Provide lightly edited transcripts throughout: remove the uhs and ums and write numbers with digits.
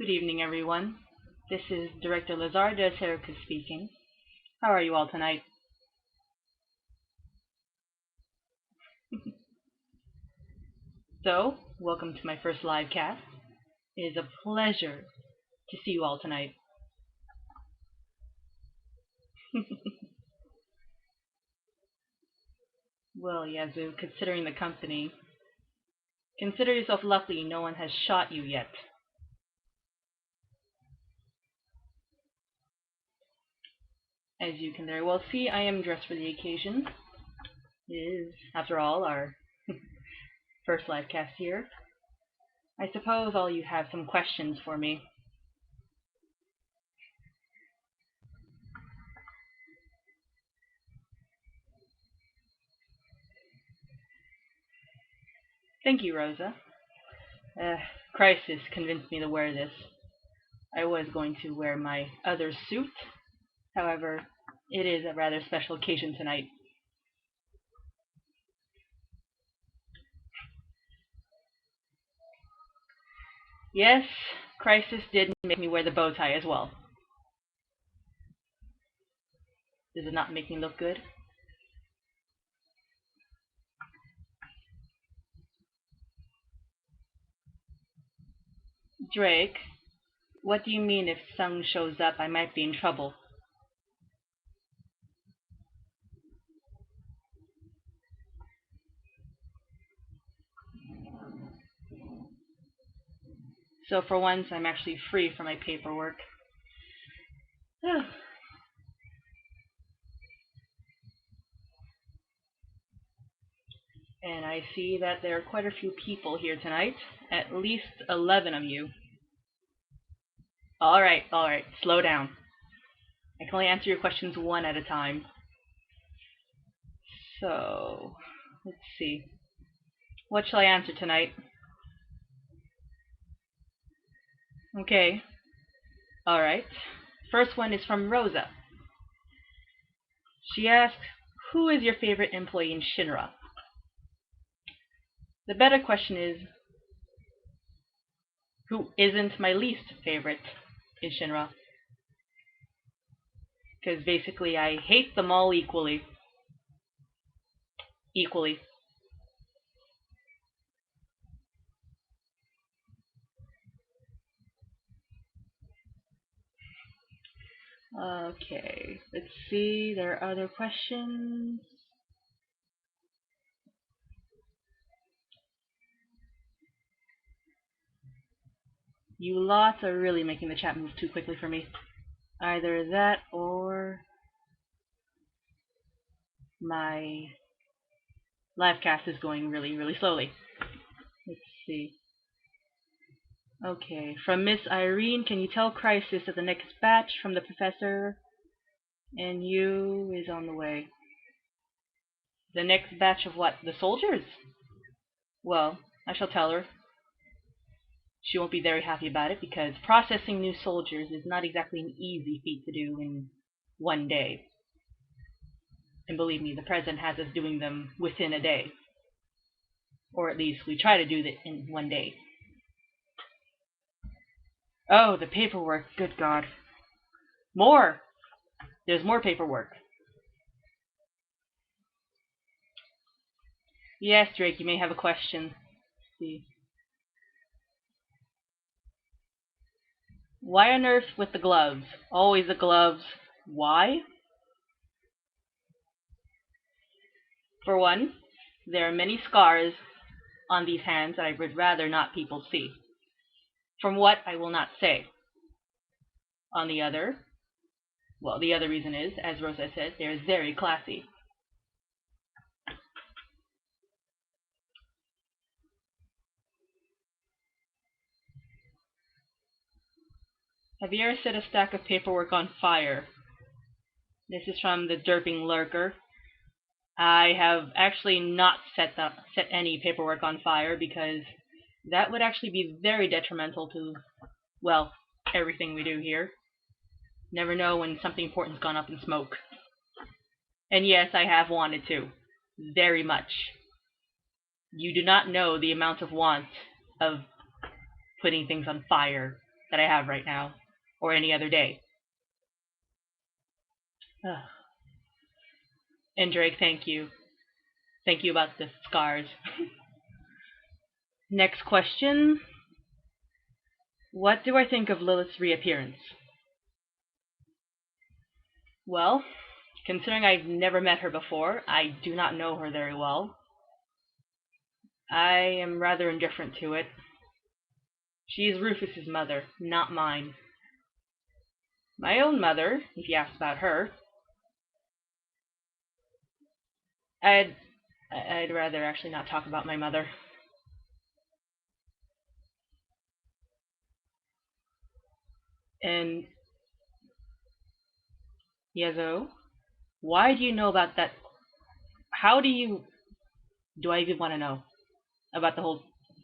Good evening, everyone. This is Director Lazard Livestream speaking. How are you all tonight? So, welcome to my first live cast. It is a pleasure to see you all tonight. Well, Yazoo, considering the company, consider yourself lucky no one has shot you yet. As you can very well see, I am dressed for the occasion. It is, after all, our first live cast here. I suppose all you have some questions for me. Thank you, Rosa. Crisis convinced me to wear this. I was going to wear my other suit. However, it is a rather special occasion tonight. Yes, Crisis did make me wear the bow tie as well. Does it not make me look good? Drake, what do you mean if Sung shows up, I might be in trouble? So for once, I'm actually free from my paperwork. And I see that there are quite a few people here tonight. At least 11 of you. Alright, slow down. I can only answer your questions one at a time. So, let's see. What shall I answer tonight? Okay. Alright. First one is from Rosa. She asks, who is your favorite employee in Shinra? The better question is, who isn't my least favorite in Shinra? Because basically I hate them all equally. Okay, let's see, there are other questions. You lots are really making the chat move too quickly for me. Either that or my live cast is going really, really slowly. Let's see. Okay, from Miss Irene, can you tell Crisis that the next batch from the professor and you is on the way? The next batch of what? The soldiers? Well, I shall tell her. She won't be very happy about it because processing new soldiers is not exactly an easy feat to do in one day. And believe me, the president has us doing them within a day. Or at least we try to do that in one day. Oh, the paperwork. Good God. More! There's more paperwork. Yes, Drake, you may have a question. Let's see. Why on earth with the gloves? Always the gloves. Why? For one, there are many scars on these hands that I would rather not people see. From what, I will not say. On the other, well, the other reason is, as Rosa said, they're very classy. Have you ever set a stack of paperwork on fire? This is from the Derping lurker. I have actually not set any paperwork on fire because that would actually be very detrimental to, well, everything we do here. Never know when something important's gone up in smoke. And yes, I have wanted to. Very much. You do not know the amount of want of putting things on fire that I have right now, or any other day. And Drake, thank you. Thank you about the scars. Next question. What do I think of Lilith's reappearance? Well, considering I've never met her before, I do not know her very well. I am rather indifferent to it. She is Rufus's mother, not mine. My own mother, if you ask about her, I'd rather actually not talk about my mother. And Yezo, why do you know about that? How do I even want to know about the whole?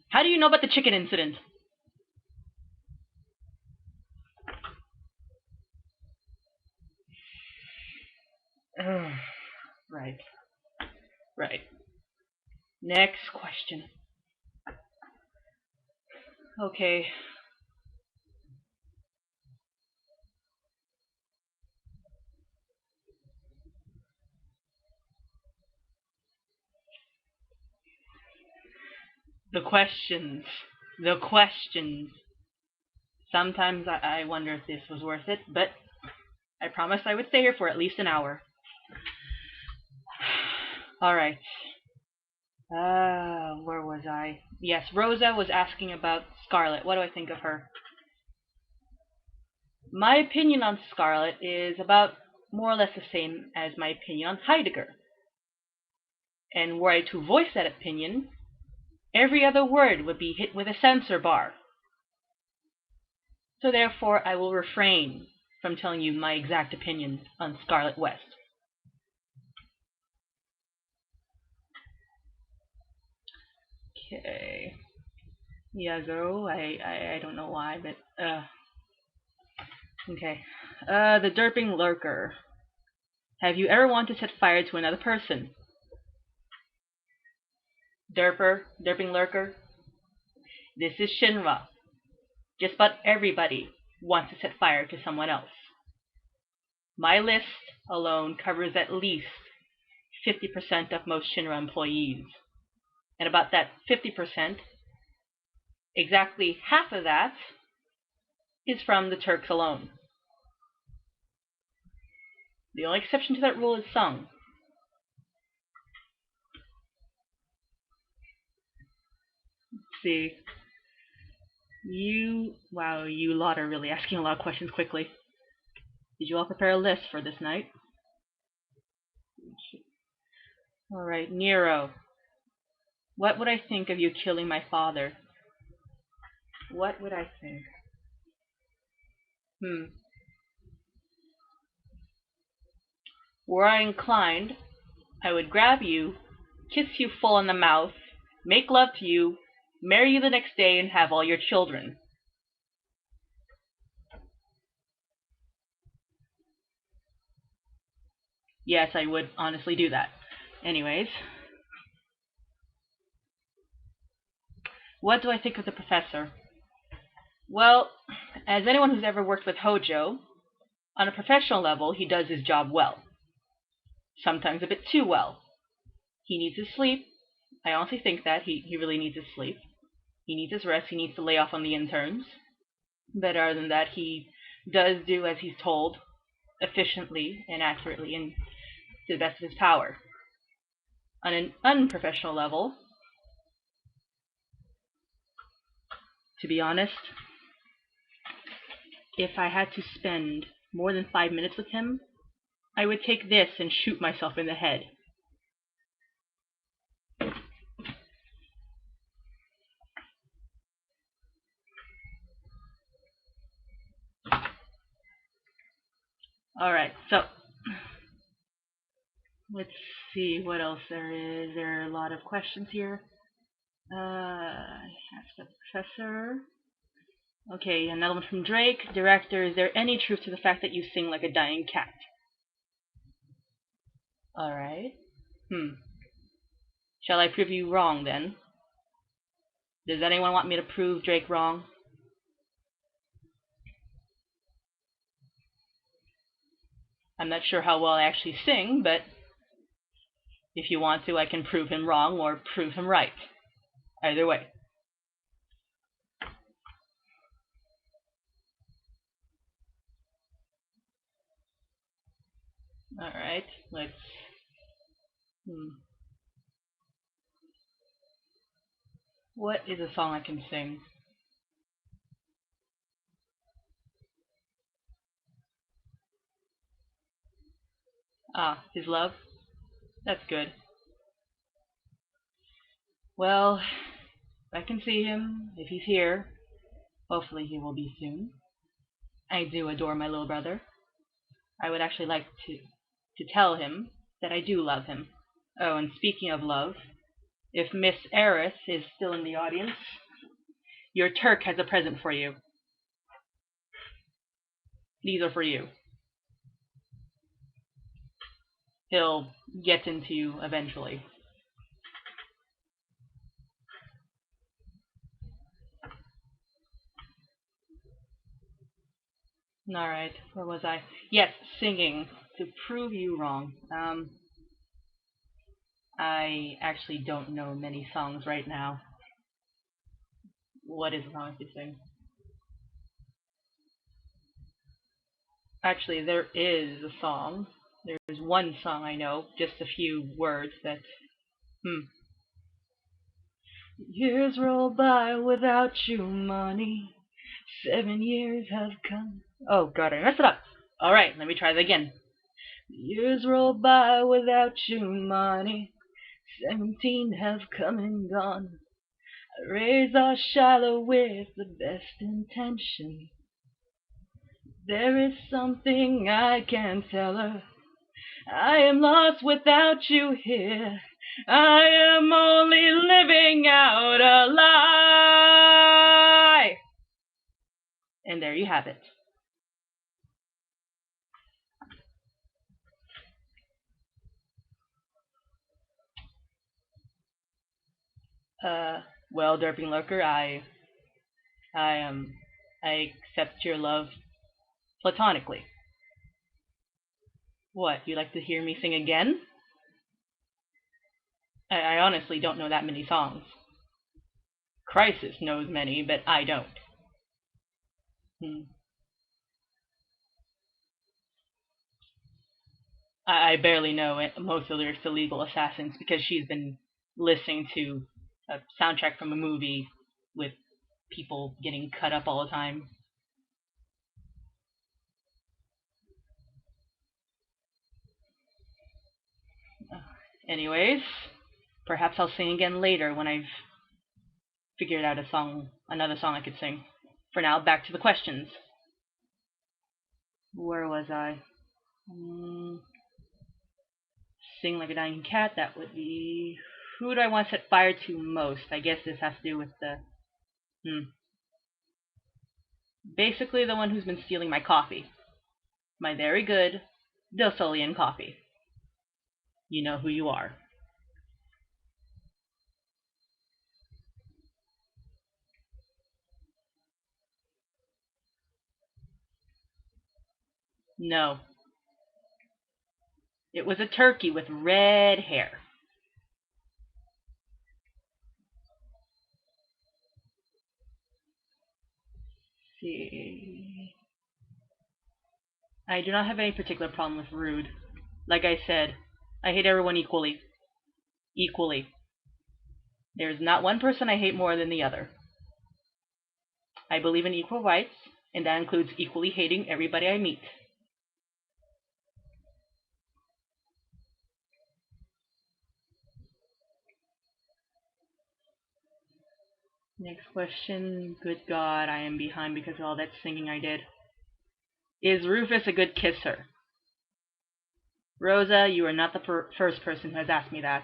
How do you know about the chicken incident? Right. Right. Next question. Okay. The questions. The questions. Sometimes I wonder if this was worth it, but I promised I would stay here for at least an hour. Alright. Where was I? Yes, Rosa was asking about Scarlet. What do I think of her? My opinion on Scarlet is about more or less the same as my opinion on Heidegger. And were I to voice that opinion, every other word would be hit with a censor bar. So therefore, I will refrain from telling you my exact opinion on Scarlet West. Okay. Yago, I don't know why, but, okay. The Derping Lurker. Have you ever wanted to set fire to another person? Derping Lurker. This is Shinra. Just about everybody wants to set fire to someone else. My list alone covers at least 50% of most Shinra employees. And about that 50%, exactly half of that is from the Turks alone. The only exception to that rule is Sung. Let's see. Wow, you lot are really asking a lot of questions quickly. Did you all prepare a list for this night? Alright, Nero. What would I think of you killing my father? What would I think? Were I inclined, I would grab you, kiss you full on the mouth, make love to you, marry you the next day, and have all your children. Yes, I would honestly do that. Anyways. What do I think of the professor? Well, as anyone who's ever worked with Hojo, on a professional level, he does his job well. Sometimes a bit too well. He needs his sleep. I honestly think that he really needs his sleep. He needs his rest. He needs to lay off on the interns. But other than that, he does do as he's told, efficiently and accurately and to the best of his power. On an unprofessional level, to be honest, if I had to spend more than 5 minutes with him, I would take this and shoot myself in the head. Alright, so let's see what else there is. There are a lot of questions here. Ask the professor. Okay, another one from Drake. Director, is there any truth to the fact that you sing like a dying cat? Alright. Shall I prove you wrong, then? Does anyone want me to prove Drake wrong? I'm not sure how well I actually sing, but if you want to, I can prove him wrong or prove him right. Either way. Alright, let's... What is a song I can sing? Ah, His Love? That's good. Well, I can see him if he's here. Hopefully he will be soon. I do adore my little brother. I would actually like to tell him that I do love him. Oh, and speaking of love, if Miss Eris is still in the audience, your Turk has a present for you. These are for you. He'll get into you eventually. Alright, where was I? Yes, singing. To prove you wrong. I actually don't know many songs right now. What is a song I could sing? Actually, there is a song. There's one song I know, just a few words that... Years roll by without you, money. 7 years have come. Oh god, I messed it up. Alright, let me try that again. Years roll by without you, money. 17 have come and gone. I raise our Shiloh with the best intention. There is something I can tell her. I am lost without you here. I am only living out a lie. And there you have it. Well, Derping Lurker, I accept your love platonically. What, you'd like to hear me sing again? I honestly don't know that many songs. Crisis knows many, but I don't. I barely know most of the lyrics to Legal Assassins because she's been listening to a soundtrack from a movie with people getting cut up all the time. Anyways, perhaps I'll sing again later when I've figured out another song I could sing. For now, back to the questions. Where was I? Sing like a dying cat, that would be... Who do I want to set fire to most? I guess this has to do with the... Basically the one who's been stealing my coffee. My very good Dosolian coffee. You know who you are. No. It was a turkey with red hair. Let's see. I do not have any particular problem with rude. Like I said, I hate everyone equally. Equally. There's not one person I hate more than the other. I believe in equal rights, and that includes equally hating everybody I meet. Next question. Good God, I am behind because of all that singing I did. Is Rufus a good kisser? Rosa, you are not the first person who has asked me that.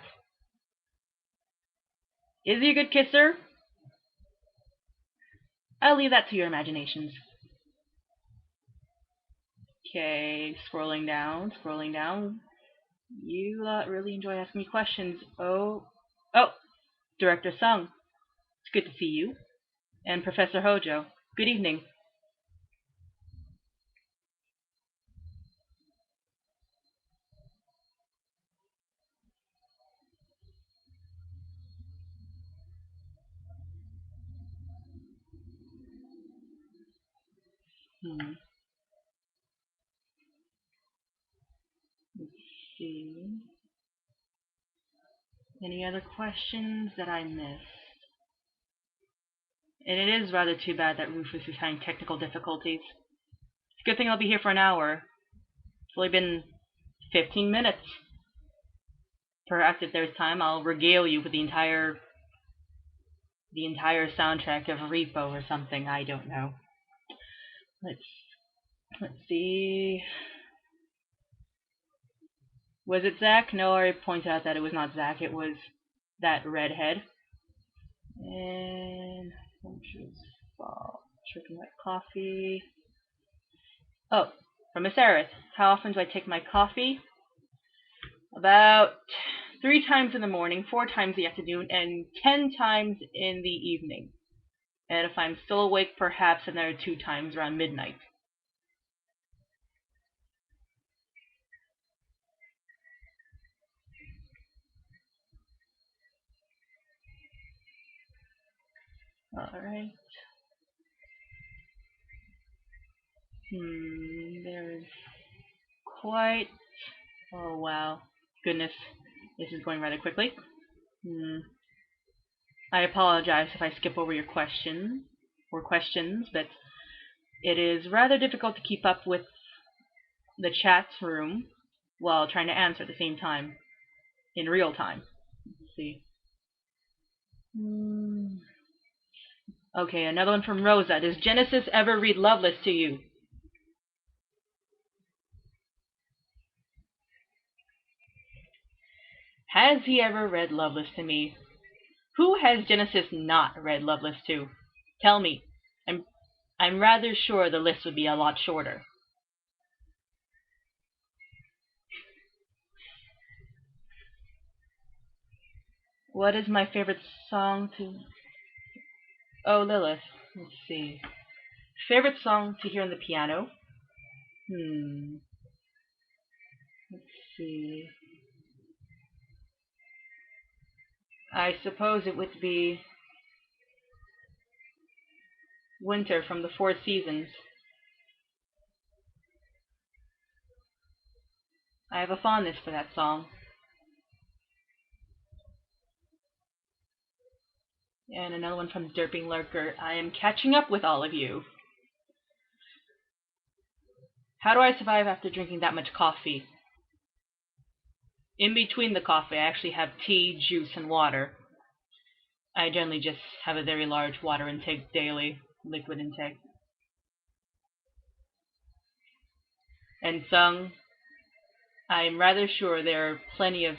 Is he a good kisser? I'll leave that to your imaginations. Okay, scrolling down. You really enjoy asking me questions. Oh, Director Sung. It's good to see you. And Professor Hojo. Good evening. Hmm. Let's see. Any other questions that I missed? And it is rather too bad that Rufus is having technical difficulties. It's a good thing I'll be here for an hour. It's only been 15 minutes. Perhaps if there's time, I'll regale you with the entire soundtrack of Repo or something. I don't know. Let's see. Was it Zach? No, I pointed out that it was not Zach. It was that redhead. And drinking white coffee. Oh, from Miss Aerith. How often do I take my coffee? About 3 times in the morning, 4 times in the afternoon, and 10 times in the evening. And if I'm still awake, perhaps another 2 times around midnight. Alright. There's quite... Oh, wow. Goodness. This is going rather quickly. I apologize if I skip over your questions, but it is rather difficult to keep up with the chat room while trying to answer at the same time, in real time. Let's see. Okay, another one from Rosa. Does Genesis ever read Loveless to you? Has he ever read Loveless to me? Who has Genesis not read Loveless to? Tell me. I'm rather sure the list would be a lot shorter. What is my favorite song to... Oh, Lilith. Let's see. Favorite song to hear on the piano? Let's see. I suppose it would be Winter from the Four Seasons. I have a fondness for that song. And another one from Derping Lurker. I am catching up with all of you. How do I survive after drinking that much coffee? In between the coffee, I actually have tea, juice, and water. I generally just have a very large water intake daily, liquid intake. And Sung, I'm rather sure there are plenty of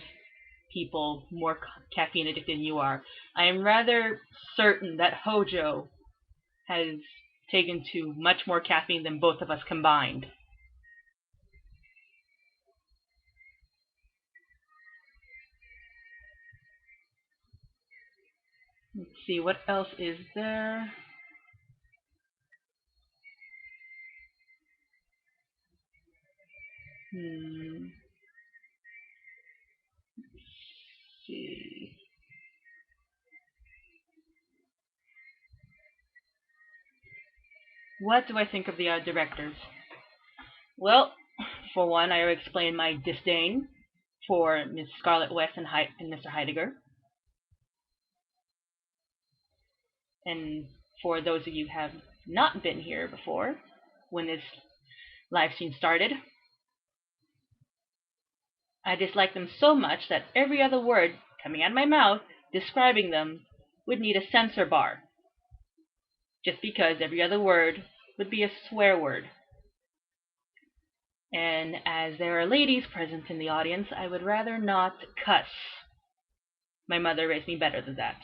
people more caffeine addicted than you are. I am rather certain that Hojo has taken to much more caffeine than both of us combined. Let's see, what else is there? Let's see. What do I think of the directors? Well, for one, I already explained my disdain for Miss Scarlet West and Mr. Heidegger. And for those of you who have not been here before, when this live stream started, I dislike them so much that every other word coming out of my mouth describing them would need a censor bar. Just because every other word would be a swear word. And as there are ladies present in the audience, I would rather not cuss. My mother raised me better than that.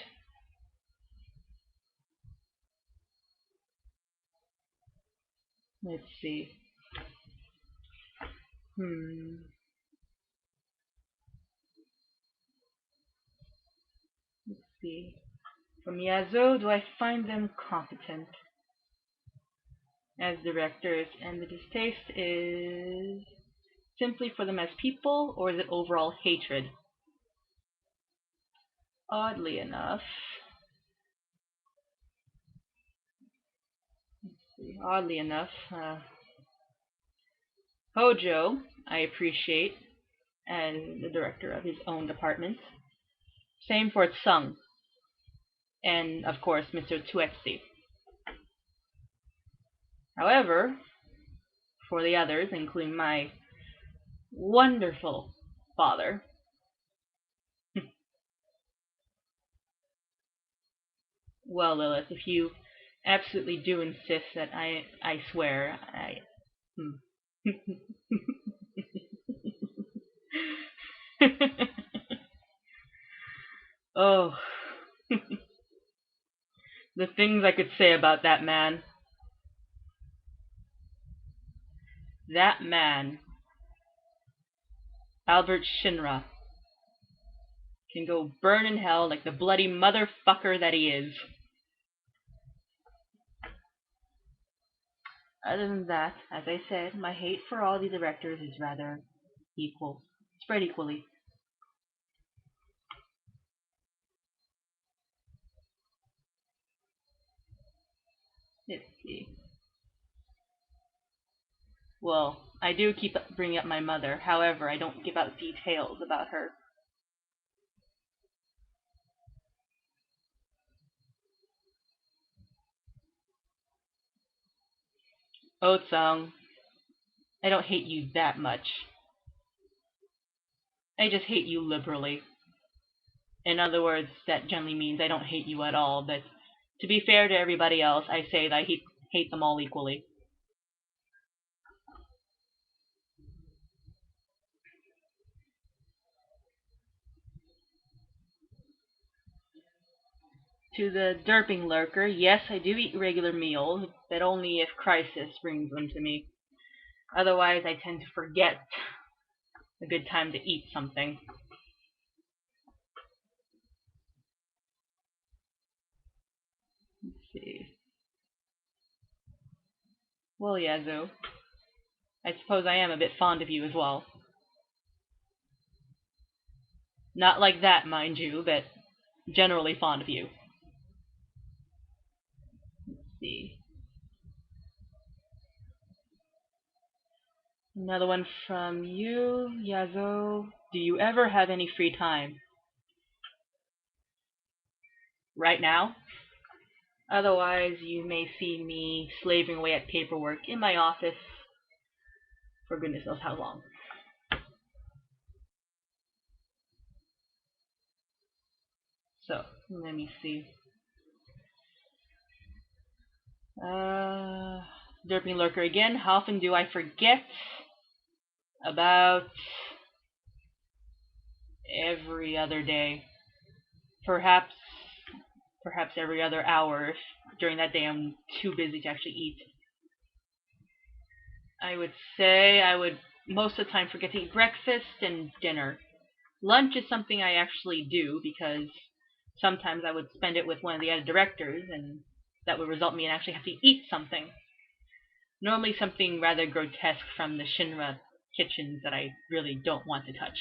Let's see. Let's see. From Yazo, do I find them competent as directors? And the distaste is simply for them as people, or is it overall hatred? Oddly enough, let's see, Oddly enough, Hojo, I appreciate as the director of his own department. Same for Sung, and of course Mr. Tuetsi. However, for the others, including my wonderful father, well, Lilith, if you absolutely do insist that I swear, oh, the things I could say about that man. That man, Albert Shinra, can go burn in hell like the bloody motherfucker that he is. Other than that, as I said, my hate for all the directors is rather equal, spread equally. Let's see. Well, I do keep bringing up my mother. However, I don't give out details about her. Otsung, I don't hate you that much. I just hate you liberally. In other words, that generally means I don't hate you at all, but to be fair to everybody else, I say that I hate them all equally. To the derping lurker, yes, I do eat regular meals, but only if crisis brings them to me. Otherwise, I tend to forget a good time to eat something. Let's see. Well, Yazoo, I suppose I am a bit fond of you as well. Not like that, mind you, but generally fond of you. Let's see. Another one from you, Yazo. Do you ever have any free time? Right now? Otherwise, you may see me slaving away at paperwork in my office for goodness knows how long. So, let me see. Derping Lurker again. How often do I forget? About every other day. Perhaps every other hour if during that day I'm too busy to actually eat. I would say I would most of the time forget to eat breakfast and dinner. Lunch is something I actually do because sometimes I would spend it with one of the other directors and that would result in me in actually have to eat something. Normally something rather grotesque from the Shinra kitchens that I really don't want to touch.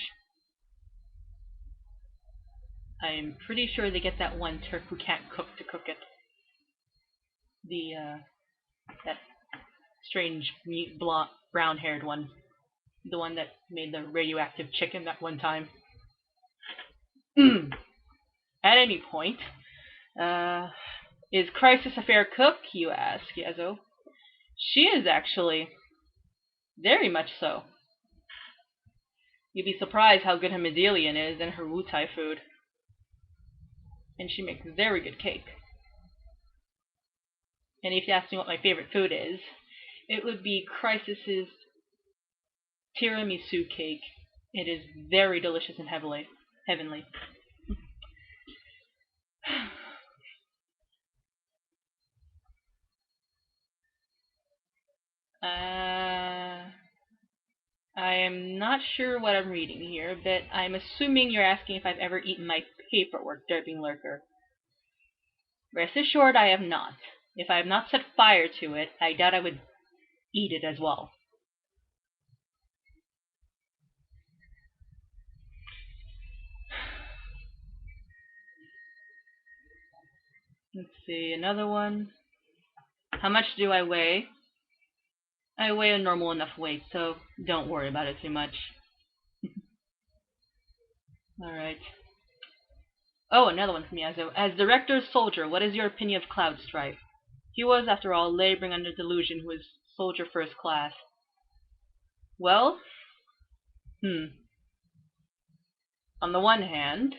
I'm pretty sure they get that one Turk who can't cook to cook it. That strange brown-haired one. The one that made the radioactive chicken that one time. At any point, is Crisis a fair cook, you ask, Yezo? She is actually. Very much so. You'd be surprised how good her medallion is and her Wutai food. And she makes very good cake. And if you ask me what my favorite food is, it would be Crisis's tiramisu cake. It is very delicious and heavenly. I am not sure what I'm reading here, but I'm assuming you're asking if I've ever eaten my paperwork, Derping Lurker. Rest assured, I have not. If I have not set fire to it, I doubt I would eat it as well. Let's see, another one. How much do I weigh? I weigh a normal enough weight, so don't worry about it too much. Alright. Oh, another one from Yazo. As Director's Soldier, what is your opinion of Cloud Strife? He was, after all, laboring under delusion who was Soldier First Class. Well, on the one hand,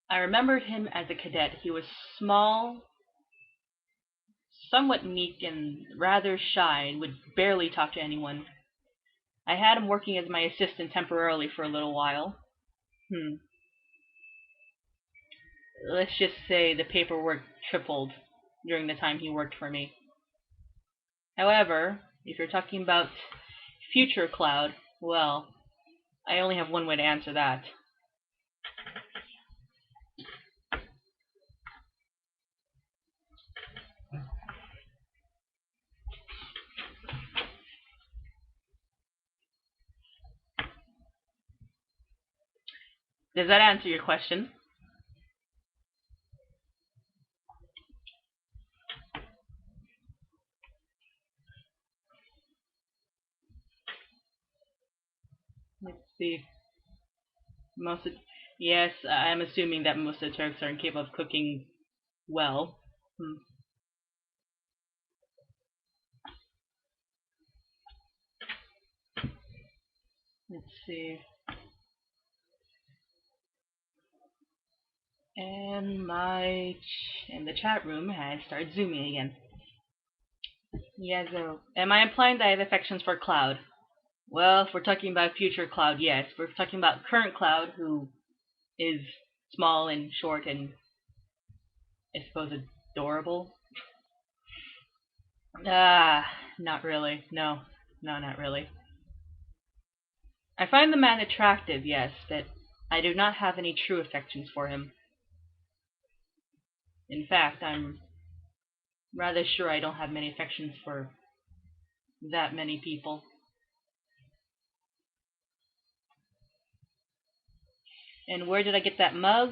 I remembered him as a cadet. He was small, somewhat meek, and rather shy, and would barely talk to anyone. I had him working as my assistant temporarily for a little while. Let's just say the paperwork tripled during the time he worked for me. However, if you're talking about future Cloud, well, I only have one way to answer that. Does that answer your question? Let's see. Yes, I'm assuming that most of the Turks are incapable of cooking well. Let's see. And the chat room has started zooming again. Yeah, so am I implying that I have affections for Cloud? Well, if we're talking about future Cloud, yes. If we're talking about current Cloud, who is small and short and, I suppose, adorable. Not really. No, not really. I find the man attractive, yes, but I do not have any true affections for him. In fact, I'm rather sure I don't have many affections for that many people. And where did I get that mug?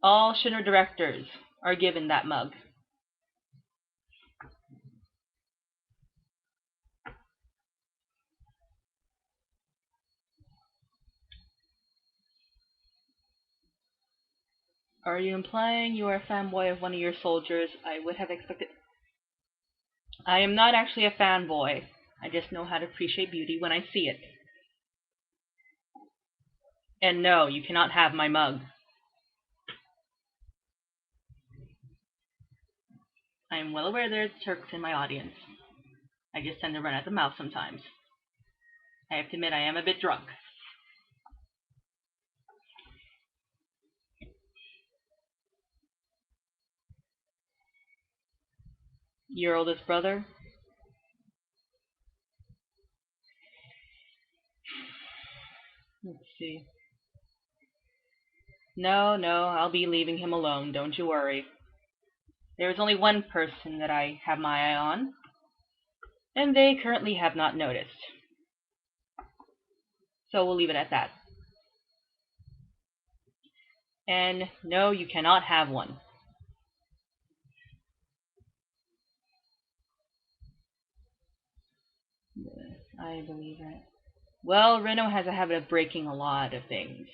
All Shitter directors are given that mug. Are you implying you are a fanboy of one of your soldiers? I would have expected... I am not actually a fanboy. I just know how to appreciate beauty when I see it. And no, you cannot have my mug. I am well aware there's Turks in my audience. I just tend to run at the mouth sometimes. I have to admit I am a bit drunk. Your oldest brother? Let's see. No, I'll be leaving him alone, don't you worry. There is only one person that I have my eye on, and they currently have not noticed. So we'll leave it at that. And no, you cannot have one. I believe it. Well, Reno has a habit of breaking a lot of things.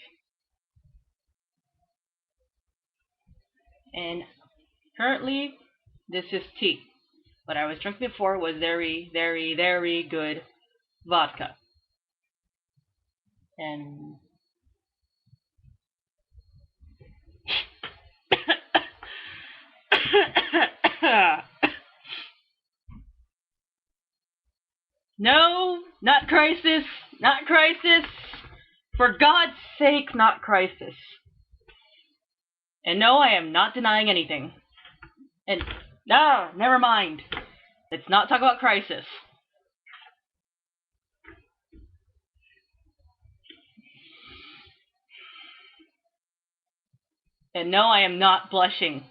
And currently, this is tea. What I was drinking before was very, very, very good vodka. And no, not Crisis, not Crisis. For God's sake, not Crisis. And no, I am not denying anything. And never mind. Let's not talk about Crisis. And no, I am not blushing.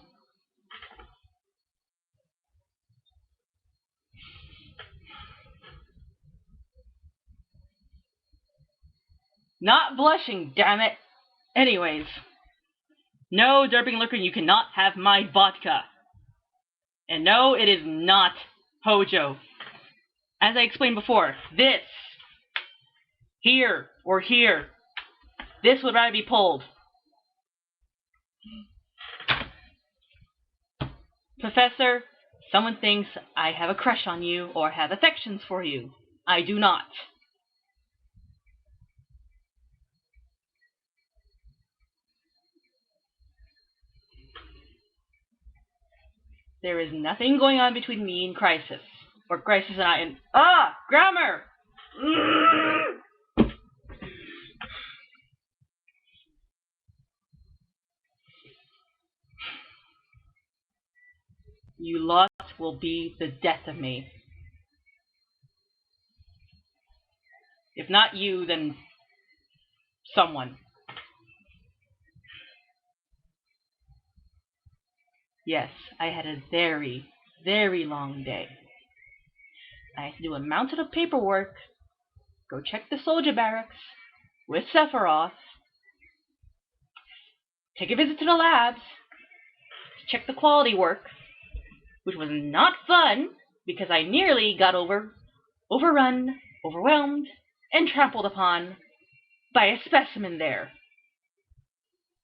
Not blushing, damn it. Anyways. No, Derping Liquor, you cannot have my vodka. And no, it is not Hojo. As I explained before, this, here, or here, this would rather be pulled. Professor, someone thinks I have a crush on you or have affections for you. I do not. There is nothing going on between me and Crisis. Or Crisis and I and... Grammar! You lot will be the death of me. If not you, then someone. Yes, I had a very, very long day. I had to do a mountain of paperwork, go check the soldier barracks with Sephiroth, take a visit to the labs, check the quality work, which was not fun because I nearly got overrun, overwhelmed, and trampled upon by a specimen there.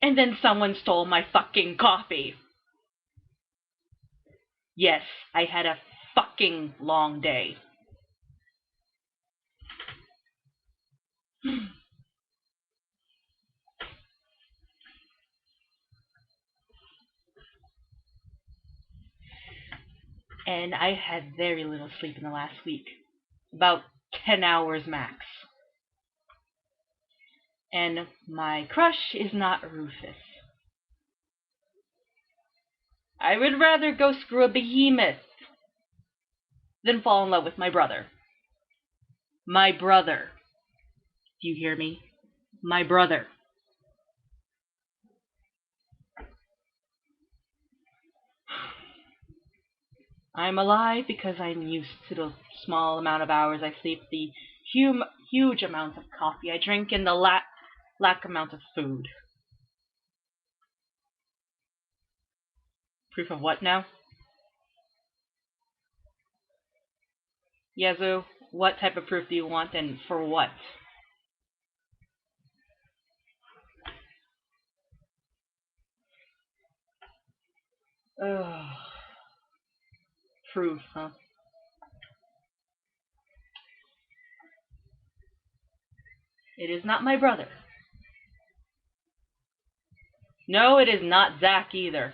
And then someone stole my fucking coffee. Yes, I had a fucking long day. And I had very little sleep in the last week. About 10 hours max. And my crush is not Rufus. I would rather go screw a behemoth than fall in love with my brother. My brother. Do you hear me? My brother. I'm alive because I'm used to the small amount of hours I sleep, the huge amount of coffee I drink, and the lack amount of food. Proof of what now? Yazoo, what type of proof do you want and for what? Ugh. Proof, huh? It is not my brother. No, it is not Zack either.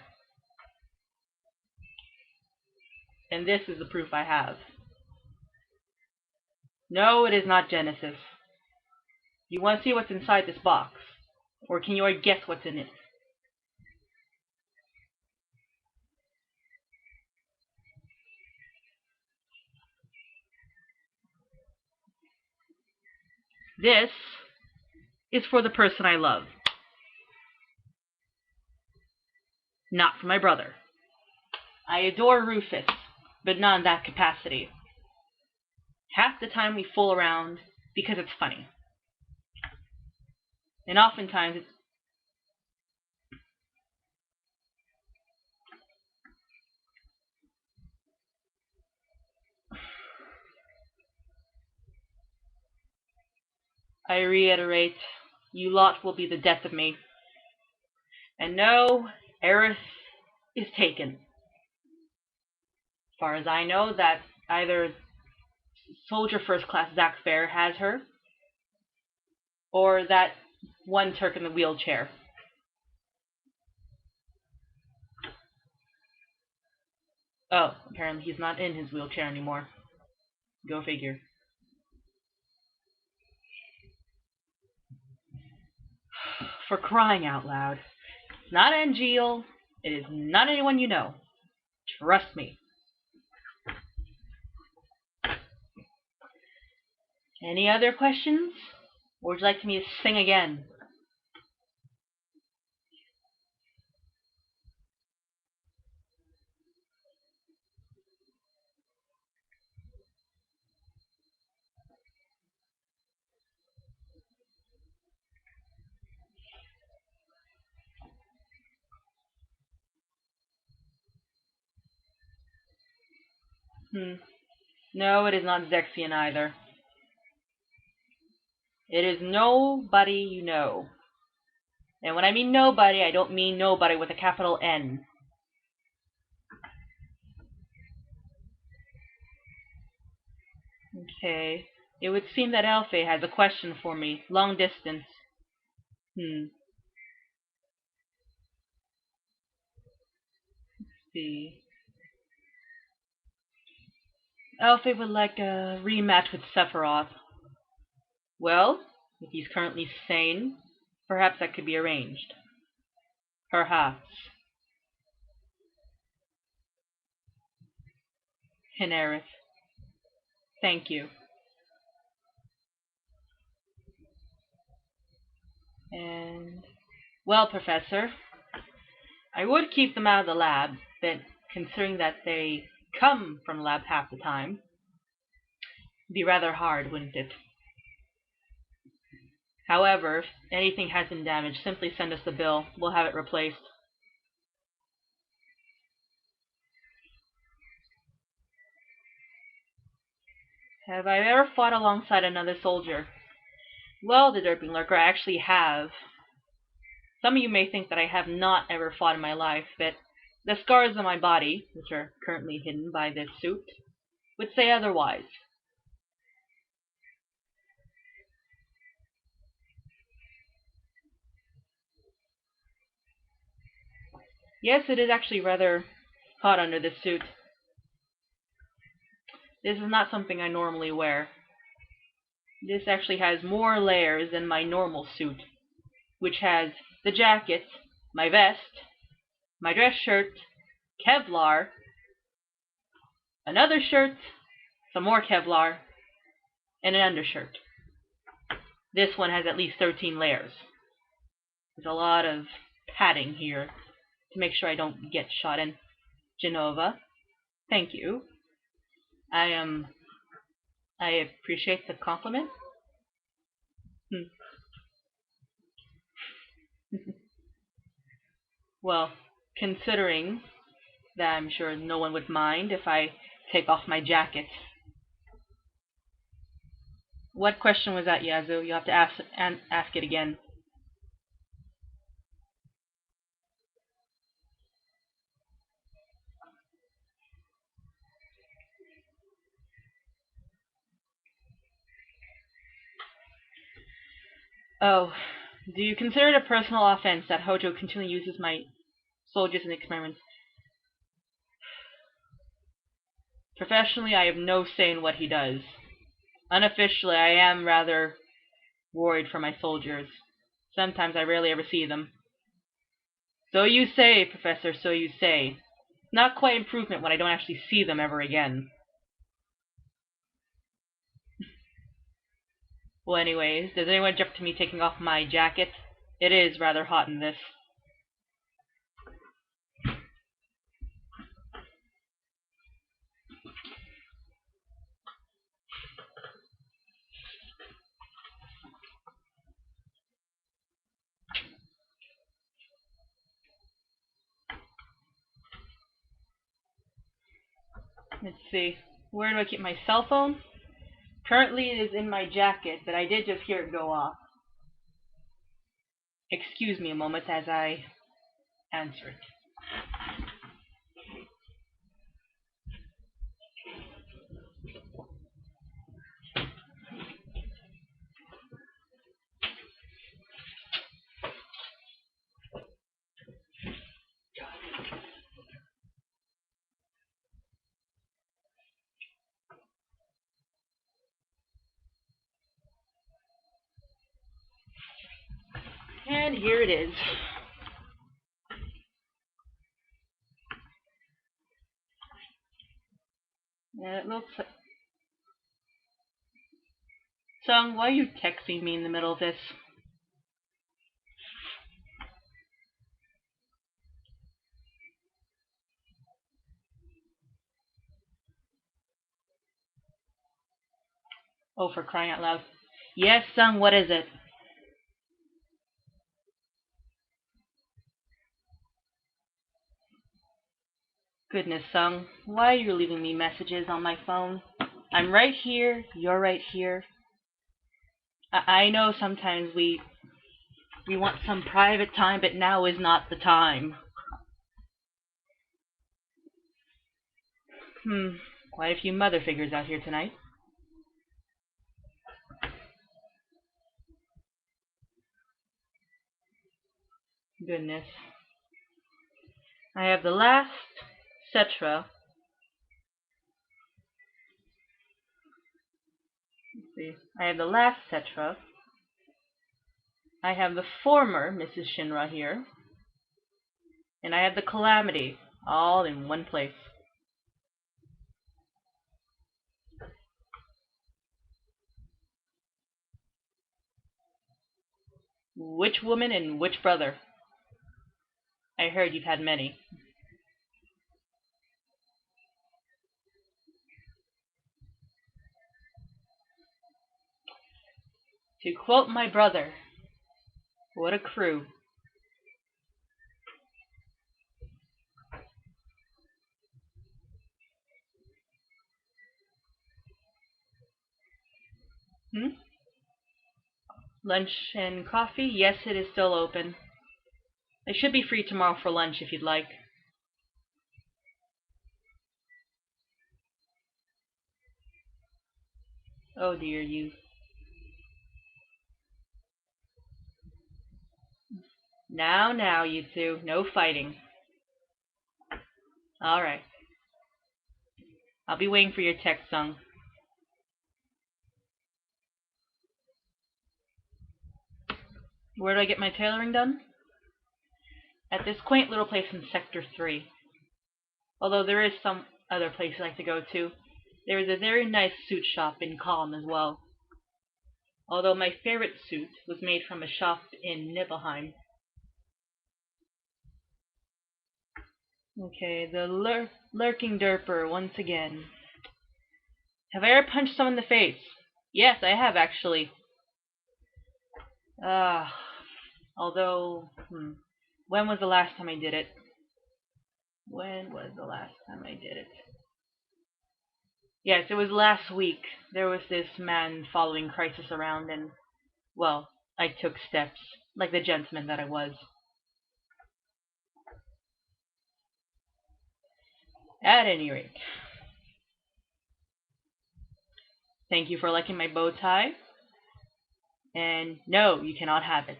And this is the proof I have. No, it is not Genesis. You want to see what's inside this box? Or can you already guess what's in it? This is for the person I love. Not for my brother. I adore Rufus, but not in that capacity. Half the time we fool around because it's funny. And oftentimes it's... I reiterate, you lot will be the death of me. And no, Aerith is taken. As far as I know, that either Soldier First Class Zack Fair has her, or that one Turk in the wheelchair. Oh, apparently he's not in his wheelchair anymore. Go figure. For crying out loud. It's not Angeal. It is not anyone you know. Trust me. Any other questions? Or would you like me to sing again? No, it is not Zexian either. It is nobody you know. And when I mean nobody, I don't mean nobody with a capital N. Okay. It would seem that Alfie has a question for me. Long distance. Let's see. Alfie would like a rematch with Sephiroth. Well, if he's currently sane, perhaps that could be arranged. Perhaps. Hinerith. Thank you. And, well, Professor, I would keep them out of the lab, but considering that they come from the lab half the time, it'd be rather hard, wouldn't it? However, if anything has been damaged, simply send us the bill. We'll have it replaced. Have I ever fought alongside another soldier? Well, the Derping Lurker, I actually have. Some of you may think that I have not ever fought in my life, but the scars on my body, which are currently hidden by this suit, would say otherwise. Yes, it is actually rather hot under this suit. This is not something I normally wear. This actually has more layers than my normal suit, which has the jacket, my vest, my dress shirt, Kevlar, another shirt, some more Kevlar, and an undershirt. This one has at least 13 layers. There's a lot of padding here to make sure I don't get shot in. Genova, thank you. I appreciate the compliment. Well, considering that I'm sure no one would mind if I take off my jacket. What question was that, Yazoo? You have to ask it again. Oh, do you consider it a personal offense that Hojo continually uses my soldiers in experiments? Professionally, I have no say in what he does. Unofficially, I am rather worried for my soldiers. Sometimes I rarely ever see them. So you say, Professor, so you say. Not quite improvement when I don't actually see them ever again. Well, anyways, does anyone object to me taking off my jacket? It is rather hot in this. Let's see. Where do I keep my cell phone? Currently it is in my jacket, but I did just hear it go off. Excuse me a moment as I answer it. And here it is. And it looks like... Sung, why are you texting me in the middle of this? Oh, for crying out loud. Yes, Sung, what is it? Goodness, Sung, why are you leaving me messages on my phone? I'm right here, you're right here. I know sometimes we want some private time, but now is not the time. Quite a few mother figures out here tonight. Goodness. I have the last Cetra. Let's see. I have the last Cetra. I have the former Mrs. Shinra here. And I have the Calamity, all in one place. Which woman and which brother? I heard you've had many. To quote my brother, what a crew. Lunch and coffee? Yes, it is still open. I should be free tomorrow for lunch if you'd like. Oh dear, you. Now, you two. No fighting. Alright. I'll be waiting for your text, Sung. Where do I get my tailoring done? At this quaint little place in Sector 3. Although there is some other place I like to go to. There is a very nice suit shop in Calm as well. Although my favorite suit was made from a shop in Nibelheim. Okay, the lurking derper once again. Have I ever punched someone in the face? Yes, I have actually. Although, when was the last time I did it? When was the last time I did it? Yes, it was last week. There was this man following Crisis around and, well, I took steps, like the gentleman that I was. At any rate. Thank you for liking my bow tie. And no, you cannot have it.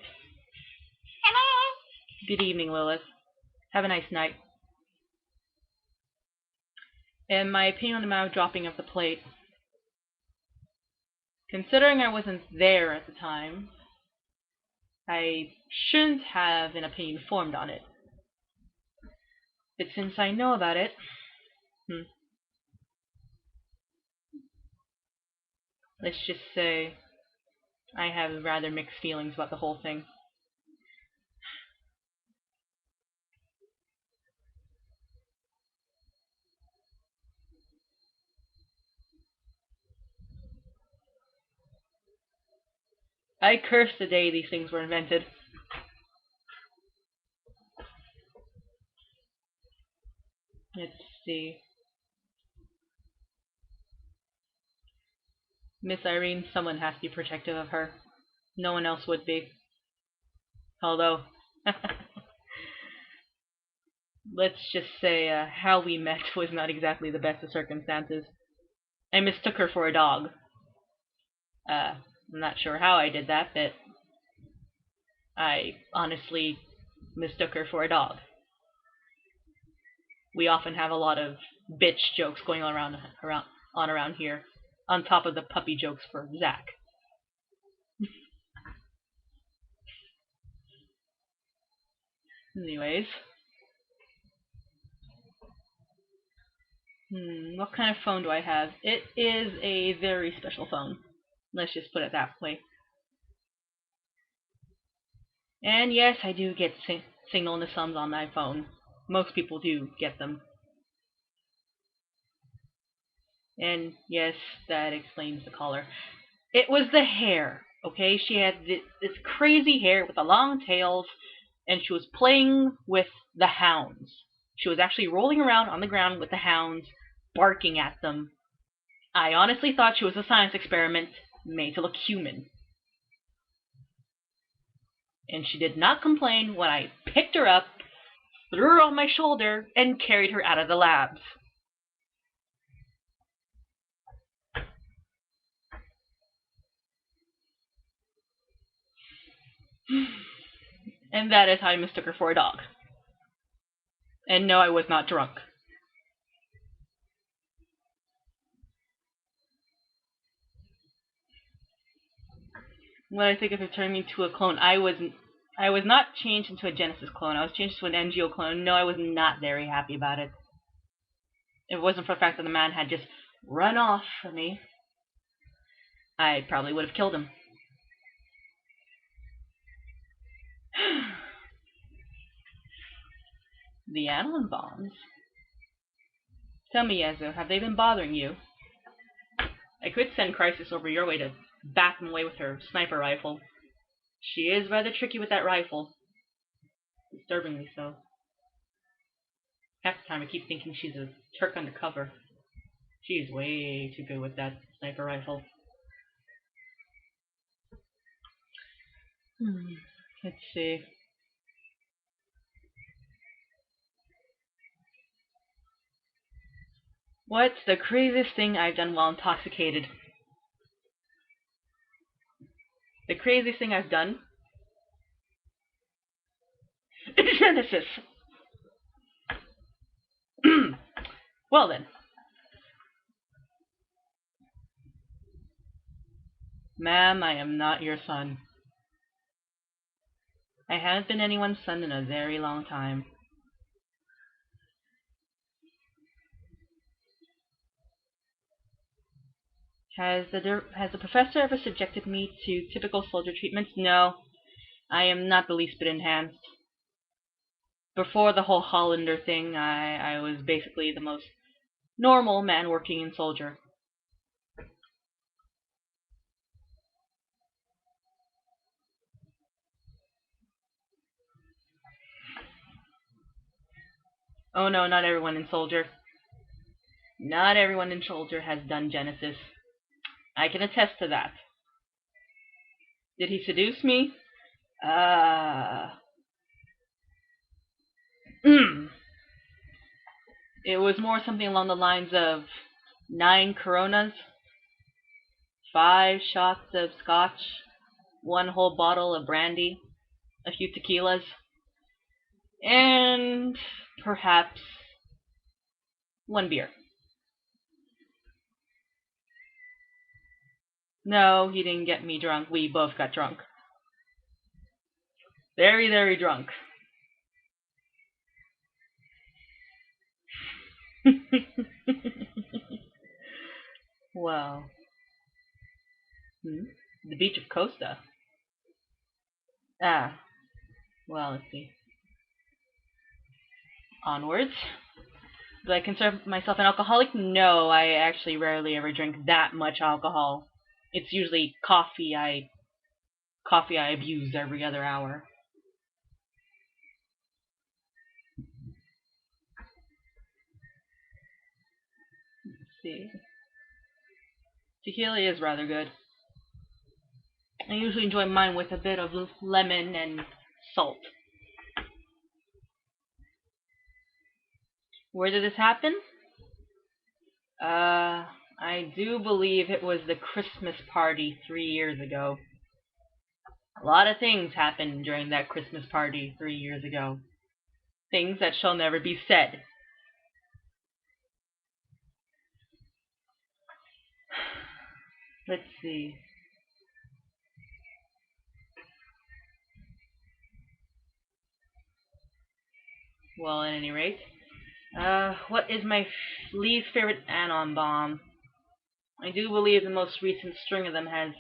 Hello. Good evening, Lilith. Have a nice night. And my opinion on the amount of dropping of the plate. Considering I wasn't there at the time, I shouldn't have an opinion formed on it. But since I know about it, let's just say I have rather mixed feelings about the whole thing. I curse the day these things were invented. Let's see. Miss Irene, someone has to be protective of her. No one else would be. Although, let's just say how we met was not exactly the best of circumstances. I mistook her for a dog. I'm not sure how I did that, but I honestly mistook her for a dog. We often have a lot of bitch jokes going on around here, on top of the puppy jokes for Zach. Anyways. What kind of phone do I have? It is a very special phone. Let's just put it that way. And yes, I do get signal in the sums on my phone. Most people do get them. And yes, that explains the collar. It was the hair, okay? She had this crazy hair with the long tails, and she was playing with the hounds. She was actually rolling around on the ground with the hounds, barking at them. I honestly thought she was a science experiment made to look human. And she did not complain when I picked her up, threw her on my shoulder, and carried her out of the labs. And that is how I mistook her for a dog. And no, I was not drunk. What I think of her turning me to a clone, I was not changed into a Genesis clone. I was changed to an NGO clone. No, I was not very happy about it. If it wasn't for the fact that the man had just run off from me, I probably would have killed him. The anon bombs? Tell me, Yazu, have they been bothering you? I could send Crisis over your way to bat him away with her sniper rifle. She is rather tricky with that rifle. Disturbingly so. Half the time I keep thinking she's a Turk undercover. She's way too good with that sniper rifle. Let's see. What's the craziest thing I've done while intoxicated? The craziest thing I've done? Genesis! Well then. Ma'am, I am not your son. I haven't been anyone's son in a very long time. Has the professor ever subjected me to typical soldier treatments? No. I am not the least bit enhanced. Before the whole Hollander thing, I was basically the most normal man working in soldier. Oh no, not everyone in soldier. Not everyone in soldier has done Genesis. I can attest to that. Did he seduce me? It was more something along the lines of 9 Coronas, 5 shots of scotch, 1 whole bottle of brandy, a few tequilas, and perhaps 1 beer. No, he didn't get me drunk. We both got drunk. Very, very drunk. Well. The beach of Costa. Ah. Well, let's see. Onwards. Do I consider myself an alcoholic? No, I actually rarely ever drink that much alcohol. It's usually coffee I abuse every other hour. Let's see. Tequila is rather good. I usually enjoy mine with a bit of lemon and salt. Where did this happen? I do believe it was the Christmas party 3 years ago. A lot of things happened during that Christmas party 3 years ago. Things that shall never be said. Let's see. Well, at any rate, what is my least favorite anon bomb? I do believe the most recent string of them has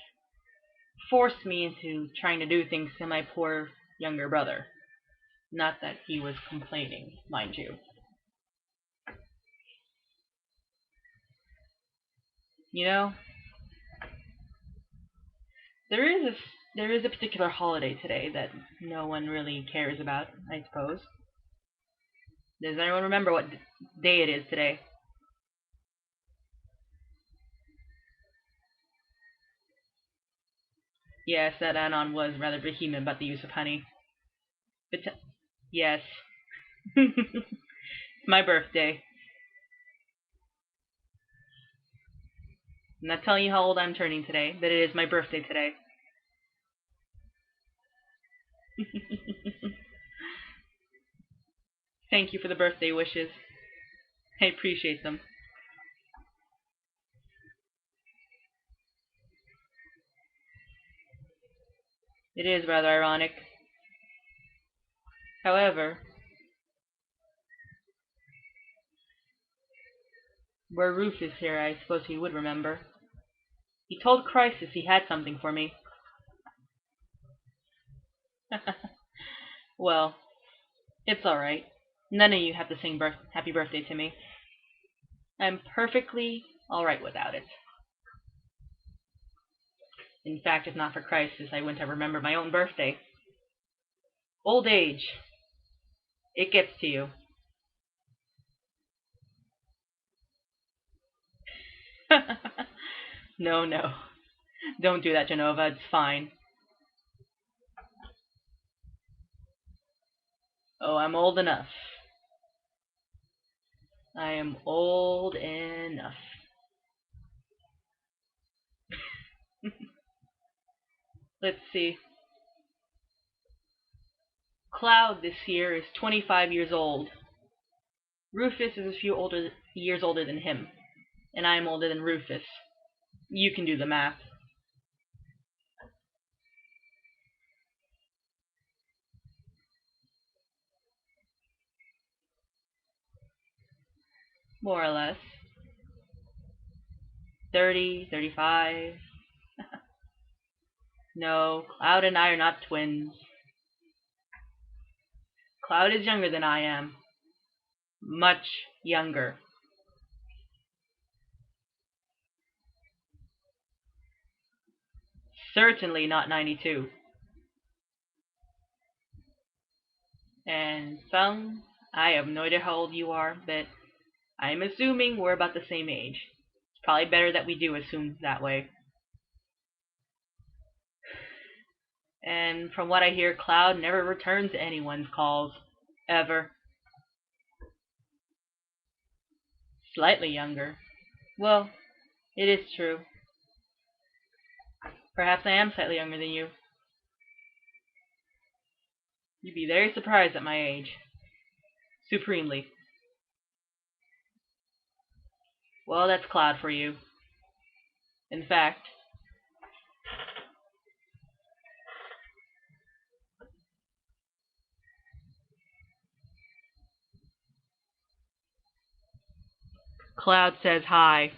forced me into trying to do things to my poor younger brother. Not that he was complaining, mind you. You know, there is a particular holiday today that no one really cares about, I suppose. Does anyone remember what day it is today? Yes, that Anon was rather vehement about the use of honey. But yes. It's my birthday. I'm not telling you how old I'm turning today, but it is my birthday today. Thank you for the birthday wishes. I appreciate them. It is rather ironic. However, were Rufus here, I suppose he would remember. He told Crisis he had something for me. Well, it's alright. None of you have to sing happy birthday to me. I'm perfectly alright without it. In fact, if not for Crisis, I wouldn't have remembered my own birthday. Old age. It gets to you. No, no. Don't do that, Genova. It's fine. Oh, I'm old enough. I am old enough. Let's see. Cloud this year is 25 years old. Rufus is a few years older than him, and I'm older than Rufus. You can do the math. More or less. 30, 35. No, Cloud and I are not twins. Cloud is younger than I am. Much younger. Certainly not 92. And Sung, I have no idea how old you are, but I'm assuming we're about the same age. It's probably better that we do assume that way. And from what I hear, Cloud never returns anyone's calls. Ever. Slightly younger. Well, it is true. Perhaps I am slightly younger than you. You'd be very surprised at my age. Supremely. Well, that's Cloud for you. In fact, Cloud says hi.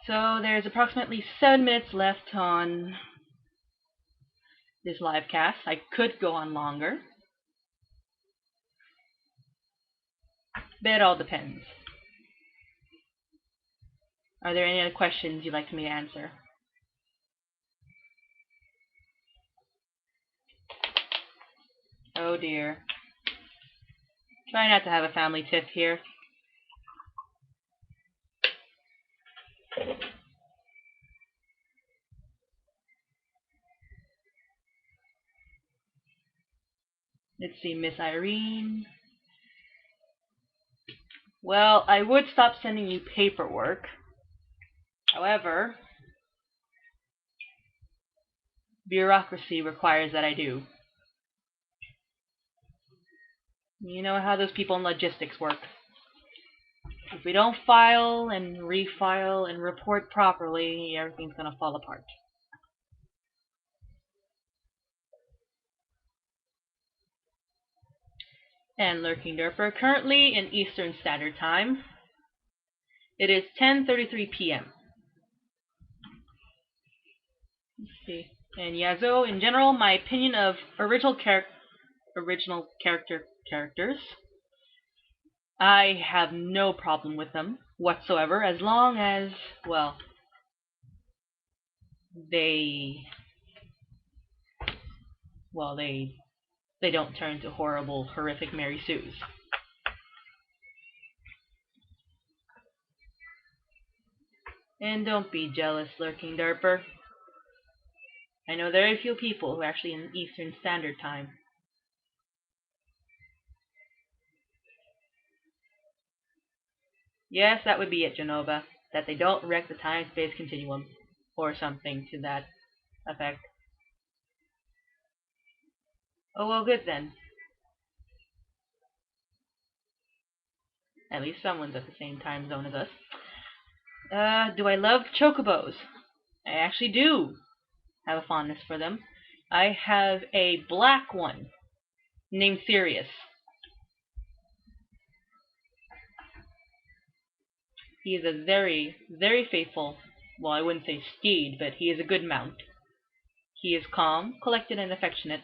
So there's approximately 7 minutes left on this live cast. I could go on longer, but it all depends. Are there any other questions you'd like me to answer? Oh dear. Try not to have a family tiff here. Let's see, Miss Irene. Well, I would stop sending you paperwork. However, bureaucracy requires that I do. You know how those people in logistics work. If we don't file and refile and report properly, everything's going to fall apart. And Lurking Derper, currently in Eastern Standard Time, it is 10:33 p.m. Let's see. And Yazo, in general, my opinion of original characters I have no problem with them whatsoever, as long as, well, they, well, they don't turn to horrible, horrific Mary Sues. And don't be jealous, Lurking Derper. I know very few people who are actually in Eastern Standard Time. Yes, that would be it, Genova. That they don't wreck the time-space continuum. Or something to that effect. Oh, well, good then. At least someone's at the same time zone as us. Do I love chocobos? I actually do have a fondness for them. I have a black one named Sirius. He is a very, very faithful, well, I wouldn't say steed, but he is a good mount. He is calm, collected, and affectionate.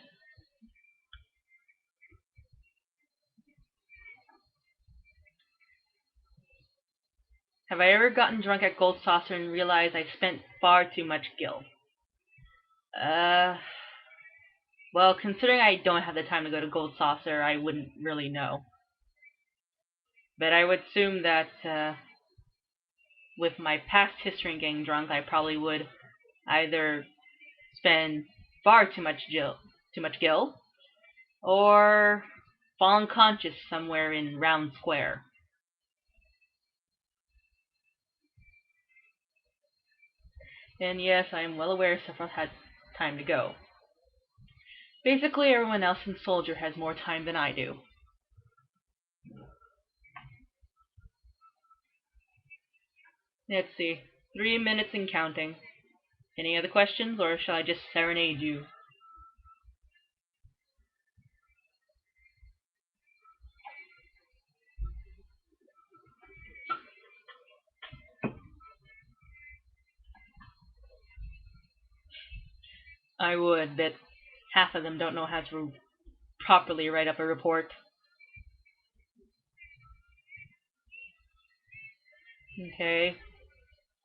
Have I ever gotten drunk at Gold Saucer and realized I spent far too much gil? Well, considering I don't have the time to go to Gold Saucer, I wouldn't really know. But I would assume that with my past history in getting drunk, I probably would either spend far too much gil, or fall unconscious somewhere in Round Square. And yes, I am well aware several had time to go. Basically, everyone else in Soldier has more time than I do. Let's see. 3 minutes and counting. Any other questions, or shall I just serenade you? I would, but half of them don't know how to properly write up a report. Okay.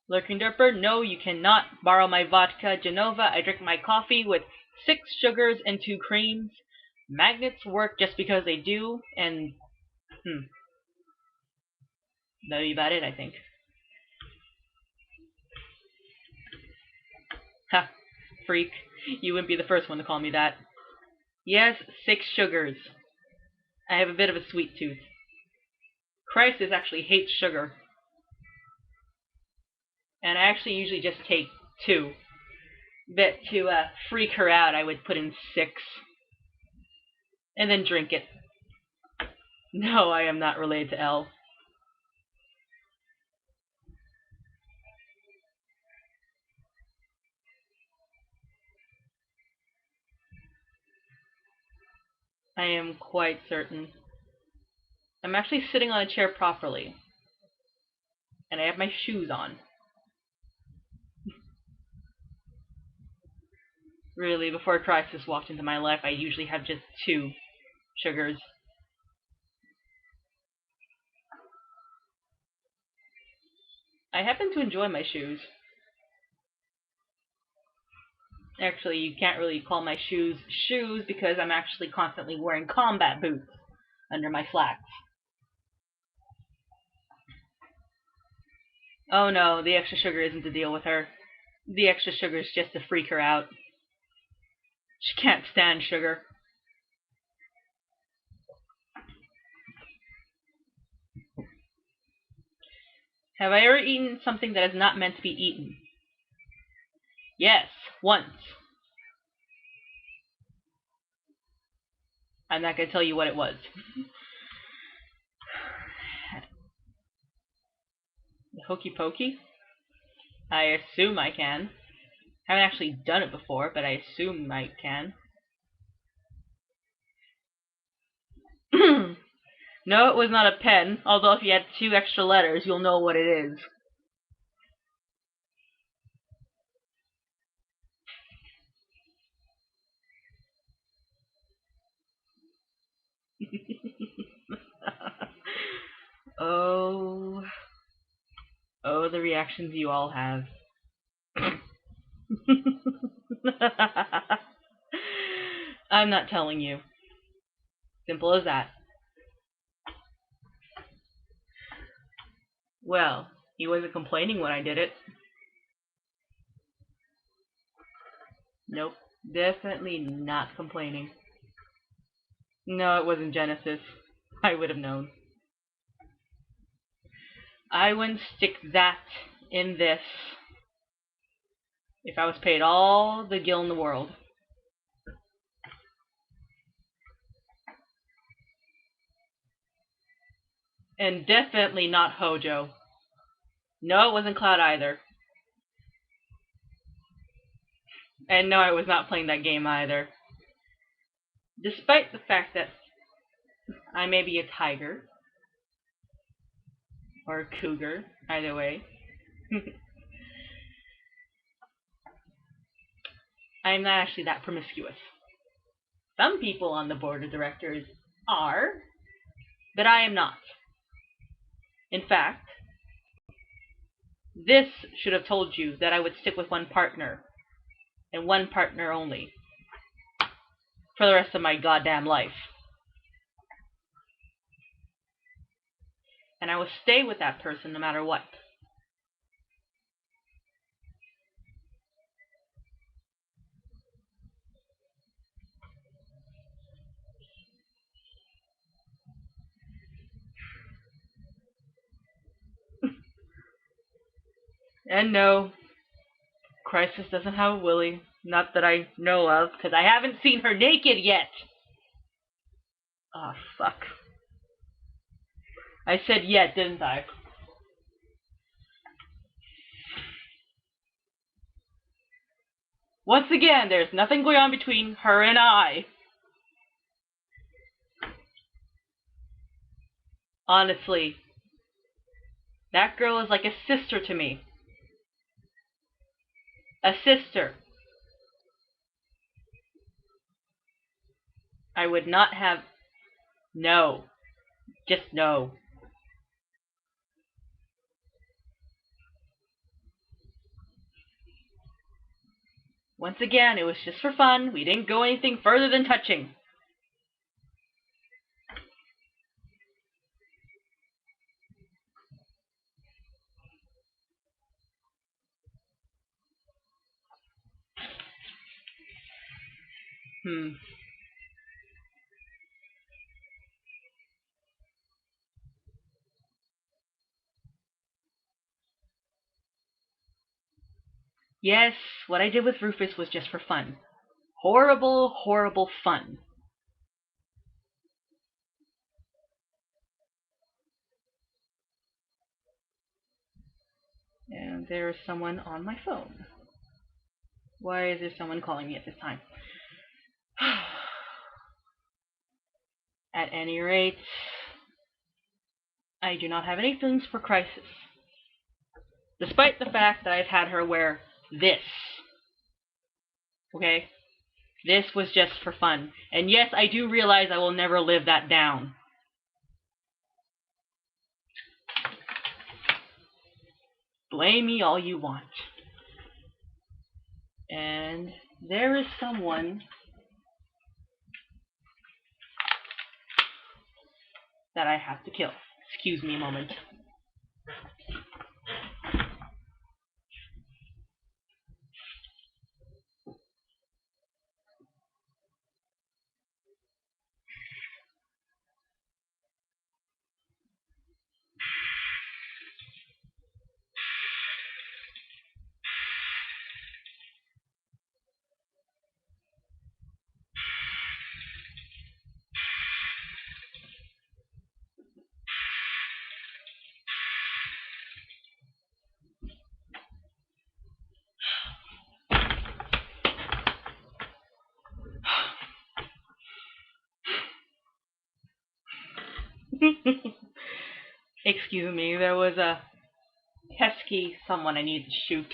Lurking Derper, no, you cannot borrow my vodka. Genova, I drink my coffee with 6 sugars and 2 creams. Magnets work just because they do, and that'll be about it, I think. Ha, freak. You wouldn't be the first one to call me that. Yes, 6 sugars. I have a bit of a sweet tooth. Crisis actually hates sugar. And I actually usually just take 2. But to freak her out, I would put in 6. And then drink it. No, I am not related to Elle. I am quite certain. I'm actually sitting on a chair properly. And I have my shoes on. Really, before Crisis walked into my life, I usually have just 2 sugars. I happen to enjoy my shoes. Actually, you can't really call my shoes shoes because I'm actually constantly wearing combat boots under my slacks. Oh no, the extra sugar isn't to deal with her. The extra sugar is just to freak her out. She can't stand sugar. Have I ever eaten something that is not meant to be eaten? Yes, once. I'm not going to tell you what it was. Hokey pokey? I assume I can. Haven't actually done it before, but I assume I can. No, it was not a pen, although if you add 2 extra letters, you'll know what it is. know the reactions you all have. I'm not telling you. Simple as that. Well, he wasn't complaining when I did it. Nope. Definitely not complaining. No, it wasn't Genesis. I would have known. I wouldn't stick that in this if I was paid all the gil in the world. And definitely not Hojo. No, it wasn't Cloud either. And no, I was not playing that game either. Despite the fact that I may be a tiger. Or a cougar, either way. I am not actually that promiscuous. Some people on the board of directors are, but I am not. In fact, this should have told you that I would stick with one partner, and one partner only, for the rest of my goddamn life. And I will stay with that person no matter what. And no, Crisis doesn't have a willy. Not that I know of, because I haven't seen her naked yet. Oh, fuck. I said yet, didn't I? Once again, there's nothing going on between her and I. Honestly, that girl is like a sister to me. A sister. I would not have... No. Just no. Once again, it was just for fun. We didn't go anything further than touching. Yes, what I did with Rufus was just for fun. Horrible, horrible fun. And there is someone on my phone. Why is there someone calling me at this time? At any rate, I do not have any feelings for Crisis. Despite the fact that I've had her wear this. Okay? This was just for fun. And yes, I do realize I will never live that down. Blame me all you want. And there is someone that I have to kill. Excuse me a moment. Excuse me, there was a pesky someone I needed to shoot.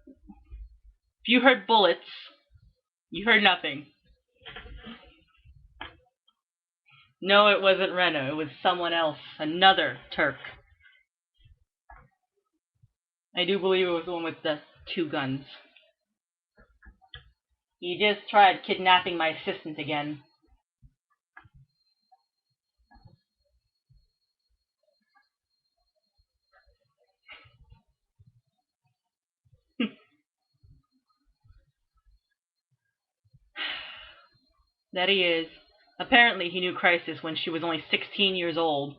If you heard bullets, you heard nothing. No, it wasn't Reno. It was someone else. Another Turk. I do believe it was the one with the 2 guns. He just tried kidnapping my assistant again. That he is. Apparently he knew Crisis when she was only 16 years old.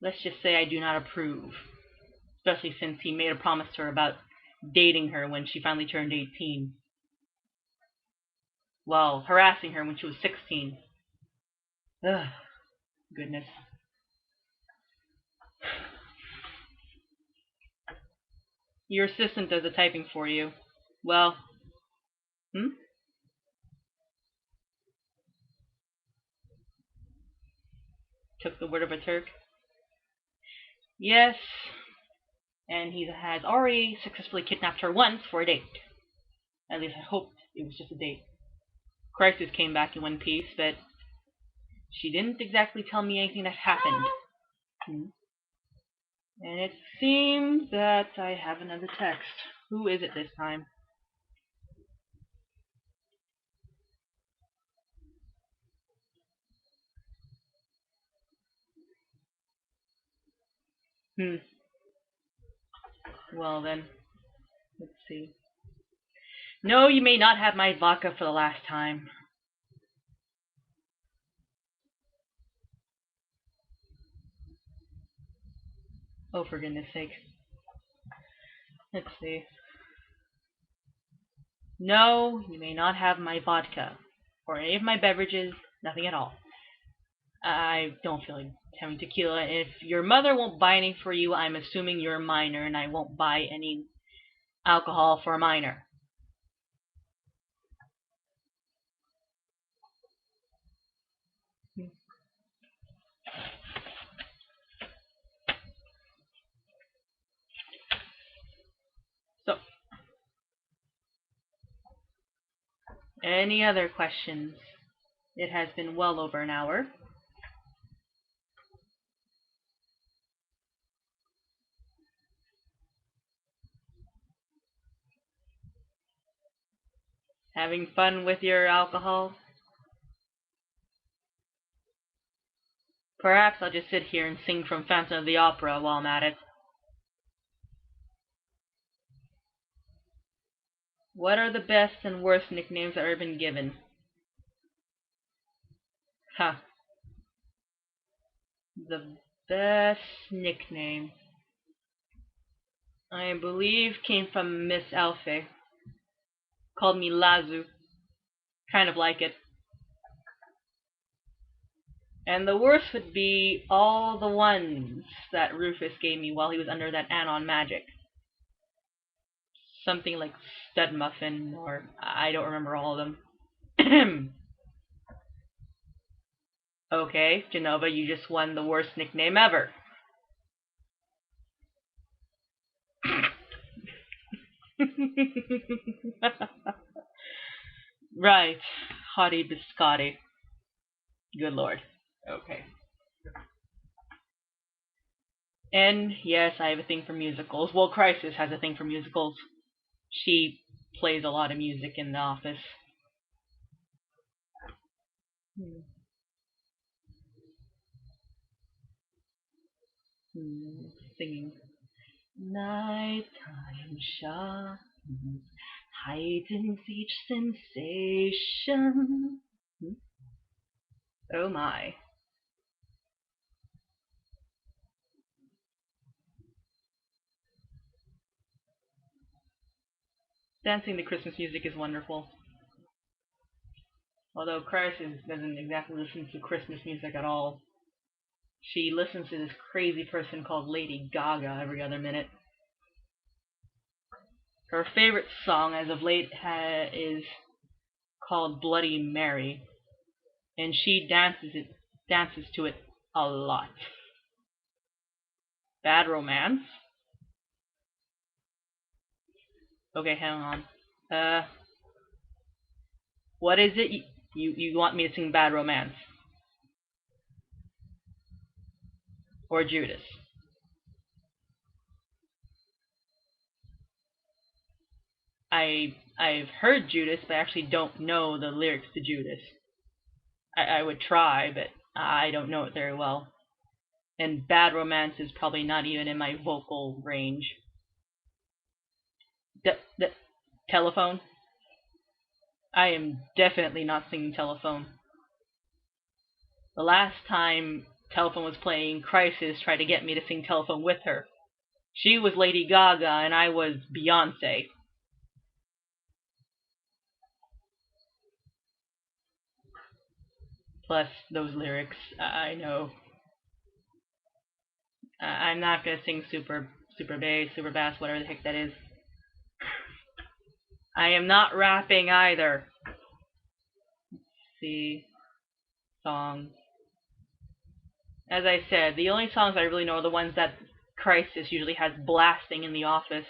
Let's just say I do not approve. Especially since he made a promise to her about dating her when she finally turned 18. Well, harassing her when she was 16. Ugh, goodness. Your assistant does the typing for you. Well, Took the word of a Turk. Yes, and he has already successfully kidnapped her once for a date. At least I hoped it was just a date. Crisis came back in one piece, but she didn't exactly tell me anything that happened. And it seems that I have another text. Who is it this time? Well then, let's see. No, you may not have my vodka for the last time. Oh, for goodness sake. Let's see. No, you may not have my vodka. Or any of my beverages. Nothing at all. I don't feel like having tequila. If your mother won't buy any for you, I'm assuming you're a minor, and I won't buy any alcohol for a minor. So, any other questions? It has been well over an hour. Having fun with your alcohol? Perhaps I'll just sit here and sing from Phantom of the Opera while I'm at it. What are the best and worst nicknames that have ever been given? Huh. The best nickname, I believe, came from Miss Alfie. Called me Lazu. Kind of like it. And the worst would be all the ones that Rufus gave me while he was under that Anon magic. Something like Stud Muffin, or I don't remember all of them. Okay, Genova, you just won the worst nickname ever. Right. Hottie biscotti. Good lord. Okay. And yes, I have a thing for musicals. Well, Crisis has a thing for musicals. She plays a lot of music in the office. Singing. Nighttime shines, heightens each sensation. Oh my. Dancing to Christmas music is wonderful. Although Crisis doesn't exactly listen to Christmas music at all. She listens to this crazy person called Lady Gaga every other minute. Her favorite song as of late is called Bloody Mary, and she dances to it a lot. Bad Romance? Okay, hang on. What is it? You want me to sing Bad Romance? Or Judas? I've heard Judas, but I actually don't know the lyrics to Judas. I would try, but I don't know it very well. And Bad Romance is probably not even in my vocal range. The Telephone? I am definitely not singing Telephone. The last time Telephone was playing, Crisis tried to get me to sing Telephone with her. She was Lady Gaga and I was Beyonce. Plus those lyrics, I know. I'm not gonna sing super bass, super bass, whatever the heck that is. I am not rapping either. Let's see. Songs. As I said, the only songs I really know are the ones that Crisis usually has blasting in the office.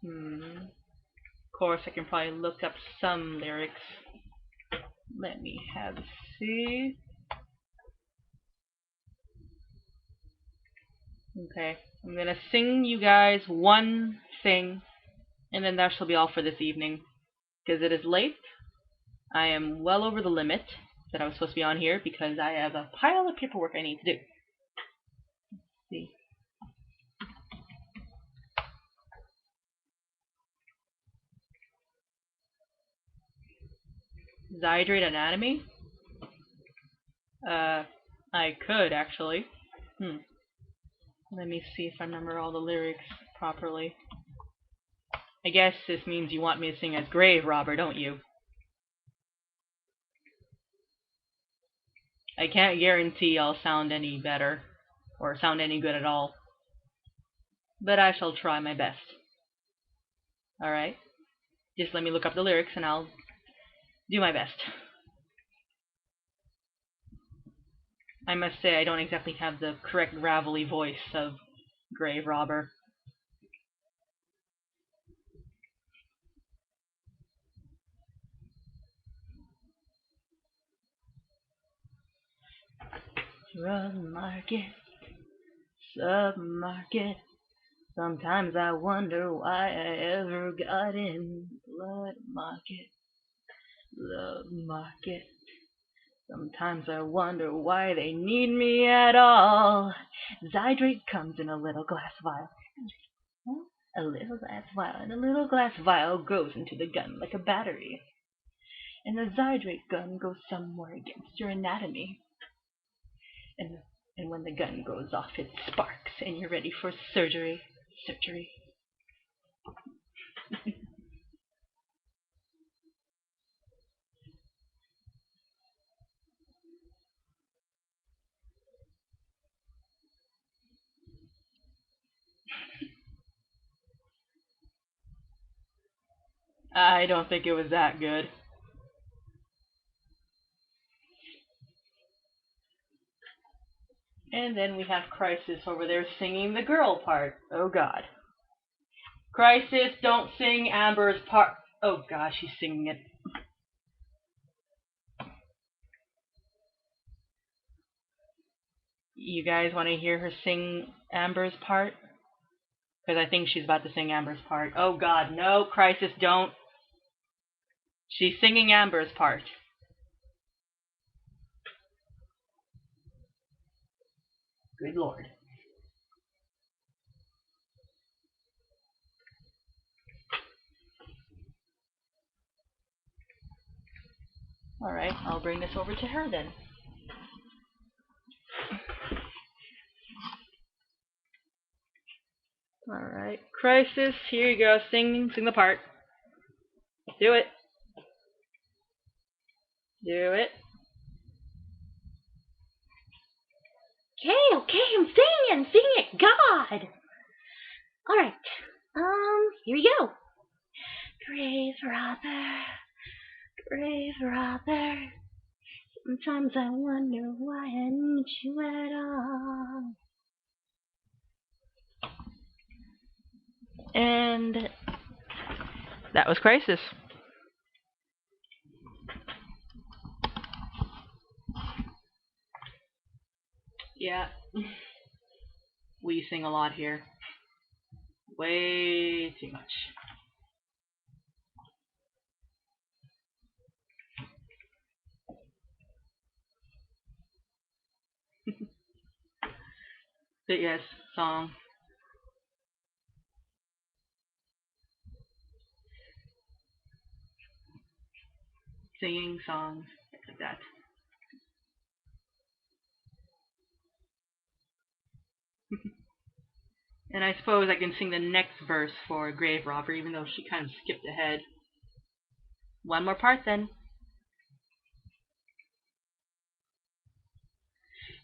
Of course, I can probably look up some lyrics. Let me have a see. Okay, I'm gonna sing you guys one thing, and then that shall be all for this evening. Because it is late. I am well over the limit that I was supposed to be on here because I have a pile of paperwork I need to do. Let's see. Zydrate Anatomy? I could actually. Let me see if I remember all the lyrics properly. I guess this means you want me to sing as Grave Robber, don't you? I can't guarantee I'll sound any better, or sound any good at all. But I shall try my best. Alright? Just let me look up the lyrics and I'll do my best. I must say I don't exactly have the correct gravelly voice of Grave Robber. Drug market, submarket. Sometimes I wonder why I ever got in. Blood market, love market. Sometimes I wonder why they need me at all. Zydrate comes in a little glass vial. A little glass vial, and a little glass vial goes into the gun like a battery. And the Zydrate gun goes somewhere against your anatomy. And when the gun goes off, it sparks, and you're ready for surgery. Surgery. I don't think it was that good. And then we have Crisis over there singing the girl part. Oh god. Crisis, don't sing Amber's part. Oh gosh, she's singing it. You guys want to hear her sing Amber's part? Because I think she's about to sing Amber's part. Oh god, no, Crisis, don't. She's singing Amber's part. Good lord. Alright, I'll bring this over to her then. Alright, Crisis, here you go, sing the part. Do it. Do it. Okay, I'm singing it, God! Alright, here we go. Grave robber, sometimes I wonder why I need you at all. And That was Crisis. Yeah. We sing a lot here. Way too much. But yes, song. Singing songs, like that. And I suppose I can sing the next verse for Grave Robber, even though she kind of skipped ahead. One more part then.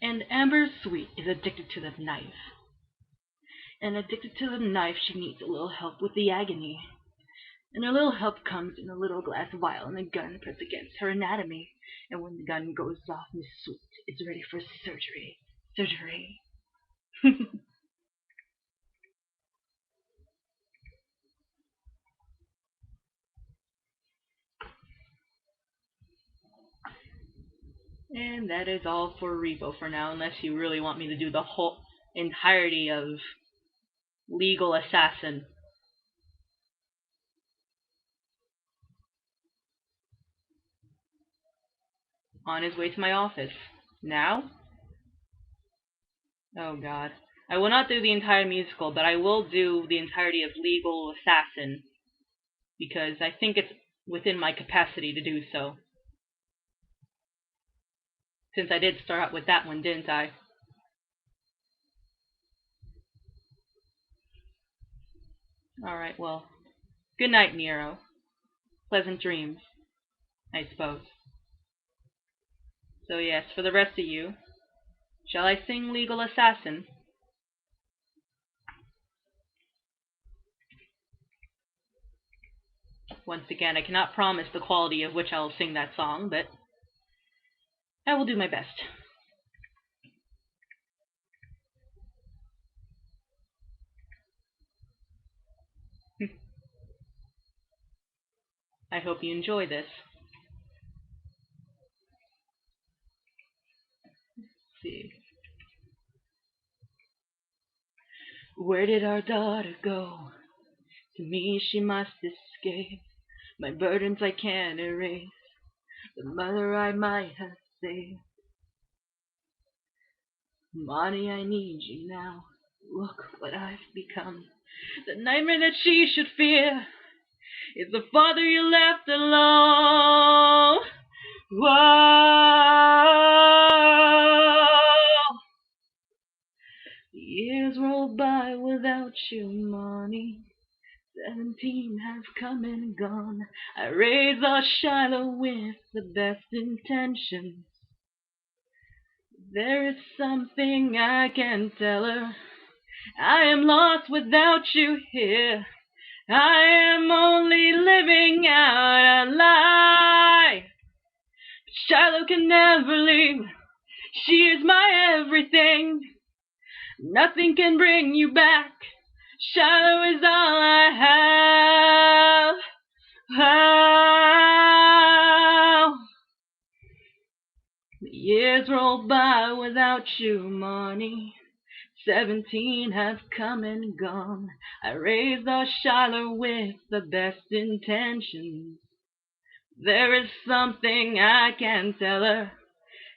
And Amber Sweet is addicted to the knife. And addicted to the knife, she needs a little help with the agony. And a little help comes in a little glass vial and a gun pressed against her anatomy. And when the gun goes off, Miss Sweet is ready for surgery. Surgery. And that is all for Repo for now, unless you really want me to do the whole entirety of Legal Assassin. On his way to my office. Now? Oh god. I will not do the entire musical, but I will do the entirety of Legal Assassin, because I think it's within my capacity to do so. Since I did start out with that one, didn't I? Alright, well, good night, Nero. Pleasant dreams, I suppose. So yes, for the rest of you, shall I sing Legal Assassin? Once again, I cannot promise the quality of which I will sing that song, but I will do my best. I hope you enjoy this. Let's see. Where did our daughter go? To me she must escape. My burdens I can't erase. The mother I might have saved. Money, I need you now. Look what I've become. The nightmare that she should fear is the father you left alone. Whoa. The years roll by without you, money. 17 have come and gone. I raise our Shiloh with the best intentions. There is something I can tell her. I am lost without you here. I am only living out a lie. Shiloh can never leave. She is my everything. Nothing can bring you back. Shiloh is all I have. Oh. The years roll by without you, money. 17 have come and gone. I raised our Shiloh with the best intentions. There is something I can tell her.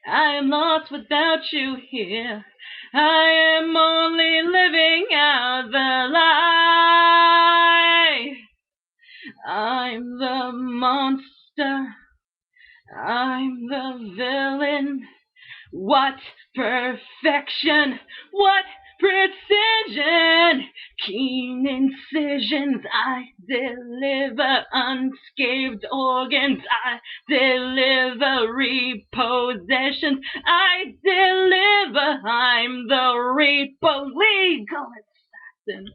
I am lost without you here. I am only living out the lie. I'm the monster. I'm the villain. What perfection! What precision! Keen incisions, I deliver unscathed organs, I deliver repossessions, I deliver, I'm the legal assassin.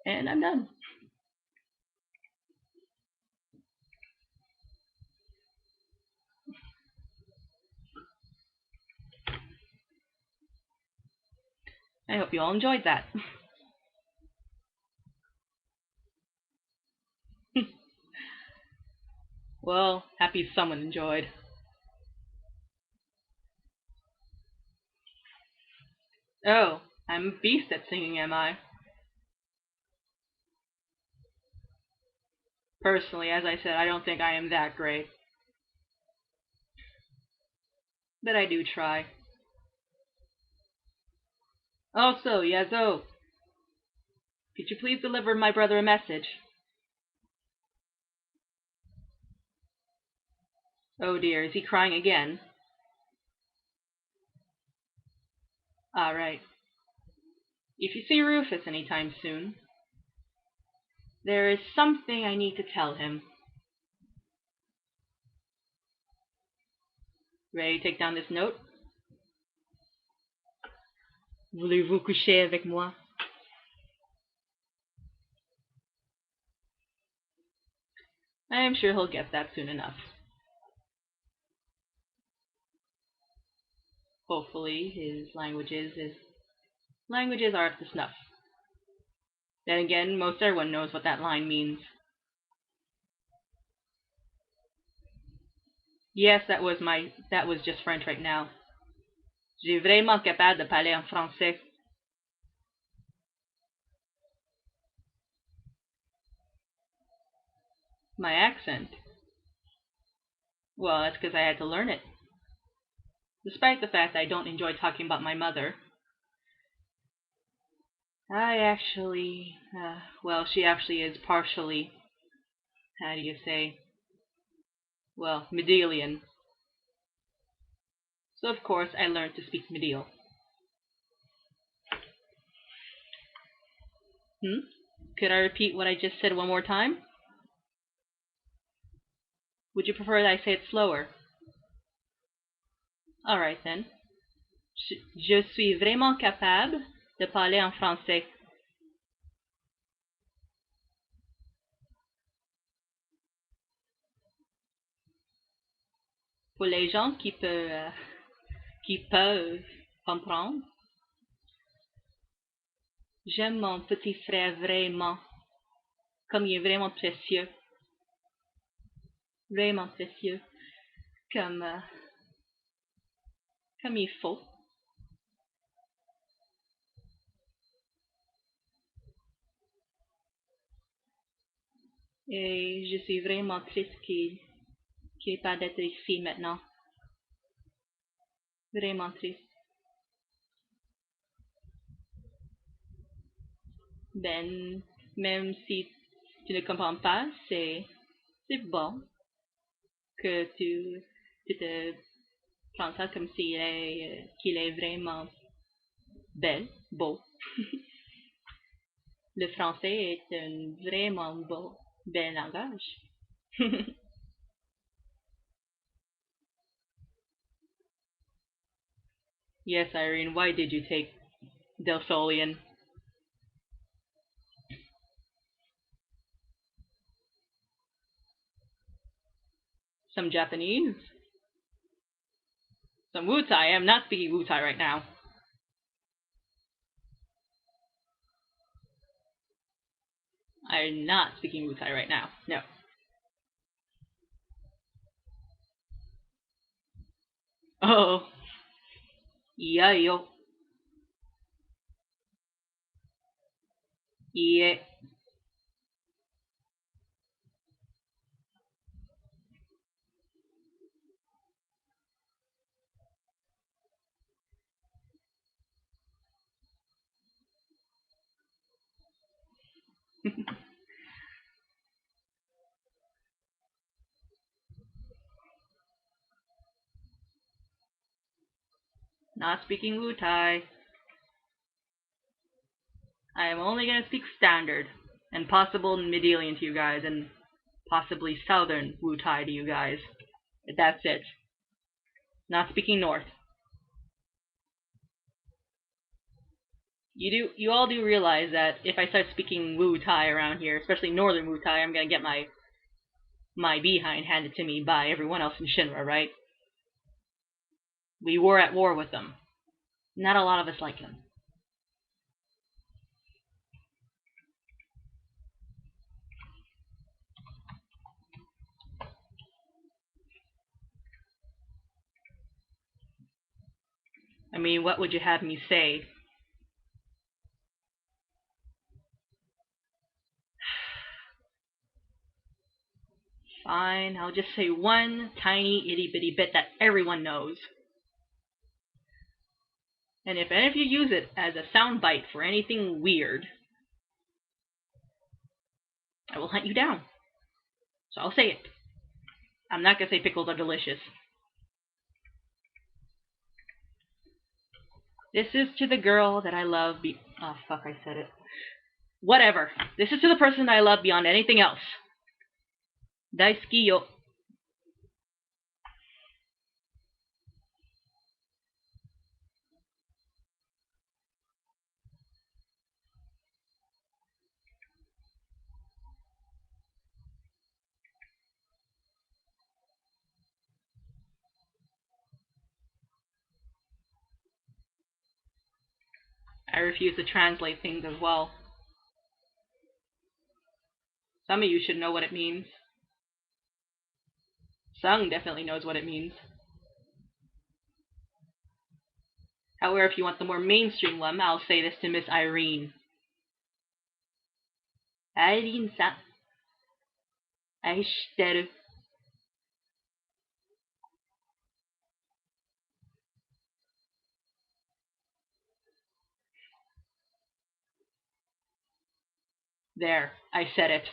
And I'm done. I hope you all enjoyed that. Well, happy someone enjoyed. Oh, I'm a beast at singing, am I? Personally, as I said, I don't think I am that great. But I do try. Also, Yazo, could you please deliver my brother a message? Oh dear, is he crying again? Alright. If you see Rufus anytime soon, there is something I need to tell him. Ready to take down this note? Voulez-vous coucher avec moi? I am sure he'll get that soon enough. Hopefully his languages are up to snuff. Then again, most everyone knows what that line means. Yes, that was just French right now. J'ai vraiment capable de parler en français. My accent? Well, that's because I had to learn it. Despite the fact I don't enjoy talking about my mother. I actually, well, she actually is partially, how do you say, well, Medelian. So of course I learned to speak Medial. Could I repeat what I just said one more time? Would you prefer that I say it slower? Alright then. Je suis vraiment capable de parler en français. Pour les gens qui peuvent comprendre. J'aime mon petit frère vraiment. Comme il est vraiment précieux. Vraiment précieux. Comme il faut. Et je suis vraiment triste qu'il n'ait pas d'être ici maintenant. Vraiment triste. Ben, même si tu ne comprends pas, c'est bon que tu te prends ça comme qu'il est vraiment beau. Le français est un vraiment bel langage. Yes, Irene, why did you take Delsolian? Some Japanese? Some Wutai? I am not speaking Wutai right now. I'm not speaking Wutai right now. No. Oh. Yayo. Yeah. Not speaking Wutai. I am only going to speak standard and possible Medelian to you guys and possibly southern Wutai to you guys. But that's it. Not speaking north. You all do realize that if I start speaking Wutai around here, especially northern Wutai, I'm going to get my behind handed to me by everyone else in Shinra, right? We were at war with them. Not a lot of us like him. I mean, what would you have me say? Fine, I'll just say one tiny itty bitty bit that everyone knows. And if any of you use it as a soundbite for anything weird, I will hunt you down. So I'll say it. I'm not gonna say pickles are delicious. This is to the girl that I love oh fuck, I said it. Whatever. This is to the person I love beyond anything else. Daisuki yo. I refuse to translate things as well. Some of you should know what it means. Sung definitely knows what it means. However, if you want the more mainstream one, I'll say this to Miss Irene. Irene-san. Aishiteru. There, I said it.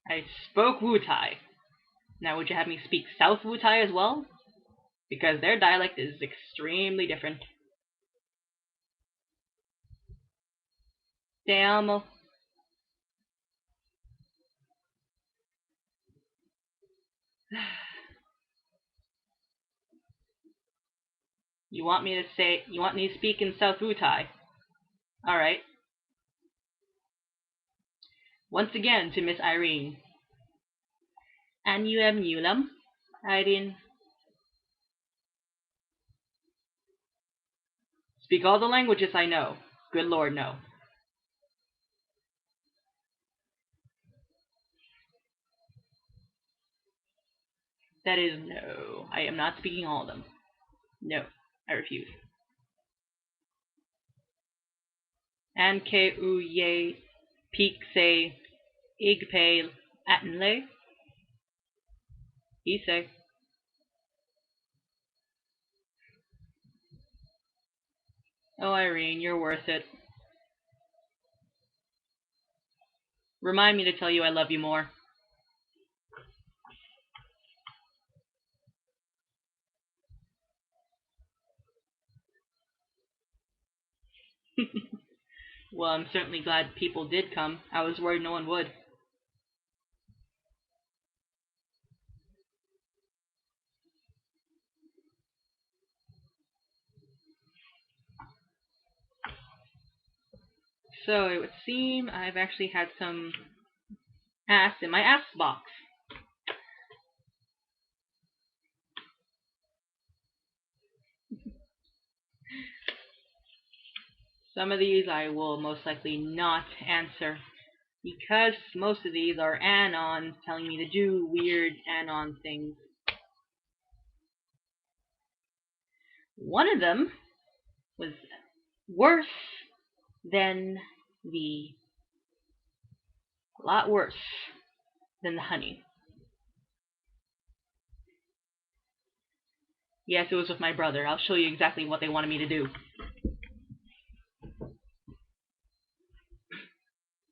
I spoke Wutai. Now would you have me speak South Wutai as well? Because their dialect is extremely different. Te amo. You want me to speak in South Wutai? Alright. Once again to Miss Irene. Annuem Nulam, Irene. Speak all the languages I know. Good Lord, no. That is no. I am not speaking all of them. No, I refuse. Anke uye pikse igpe atenle. Ise. Oh, Irene, you're worth it. Remind me to tell you I love you more. Well, I'm certainly glad people did come. I was worried no one would. So it would seem I've actually had some ass in my ass box. Some of these I will most likely not answer, because most of these are anons telling me to do weird anon things. One of them was worse than a lot worse than the honey. Yes, it was with my brother. I'll show you exactly what they wanted me to do.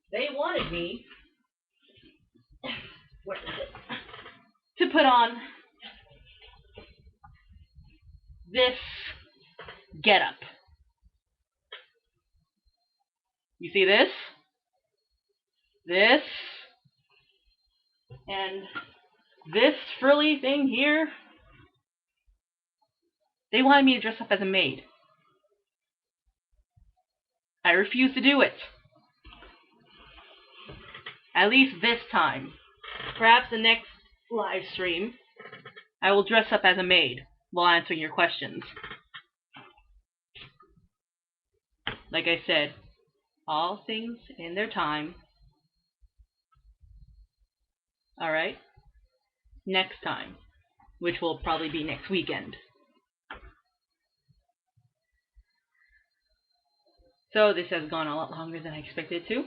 They wanted me to put on this getup. You see this? This? And this frilly thing here? They wanted me to dress up as a maid. I refused to do it. At least this time. Perhaps the next live stream, I will dress up as a maid while answering your questions. Like I said, all things in their time. Alright? Next time. which will probably be next weekend. So this has gone a lot longer than I expected it to.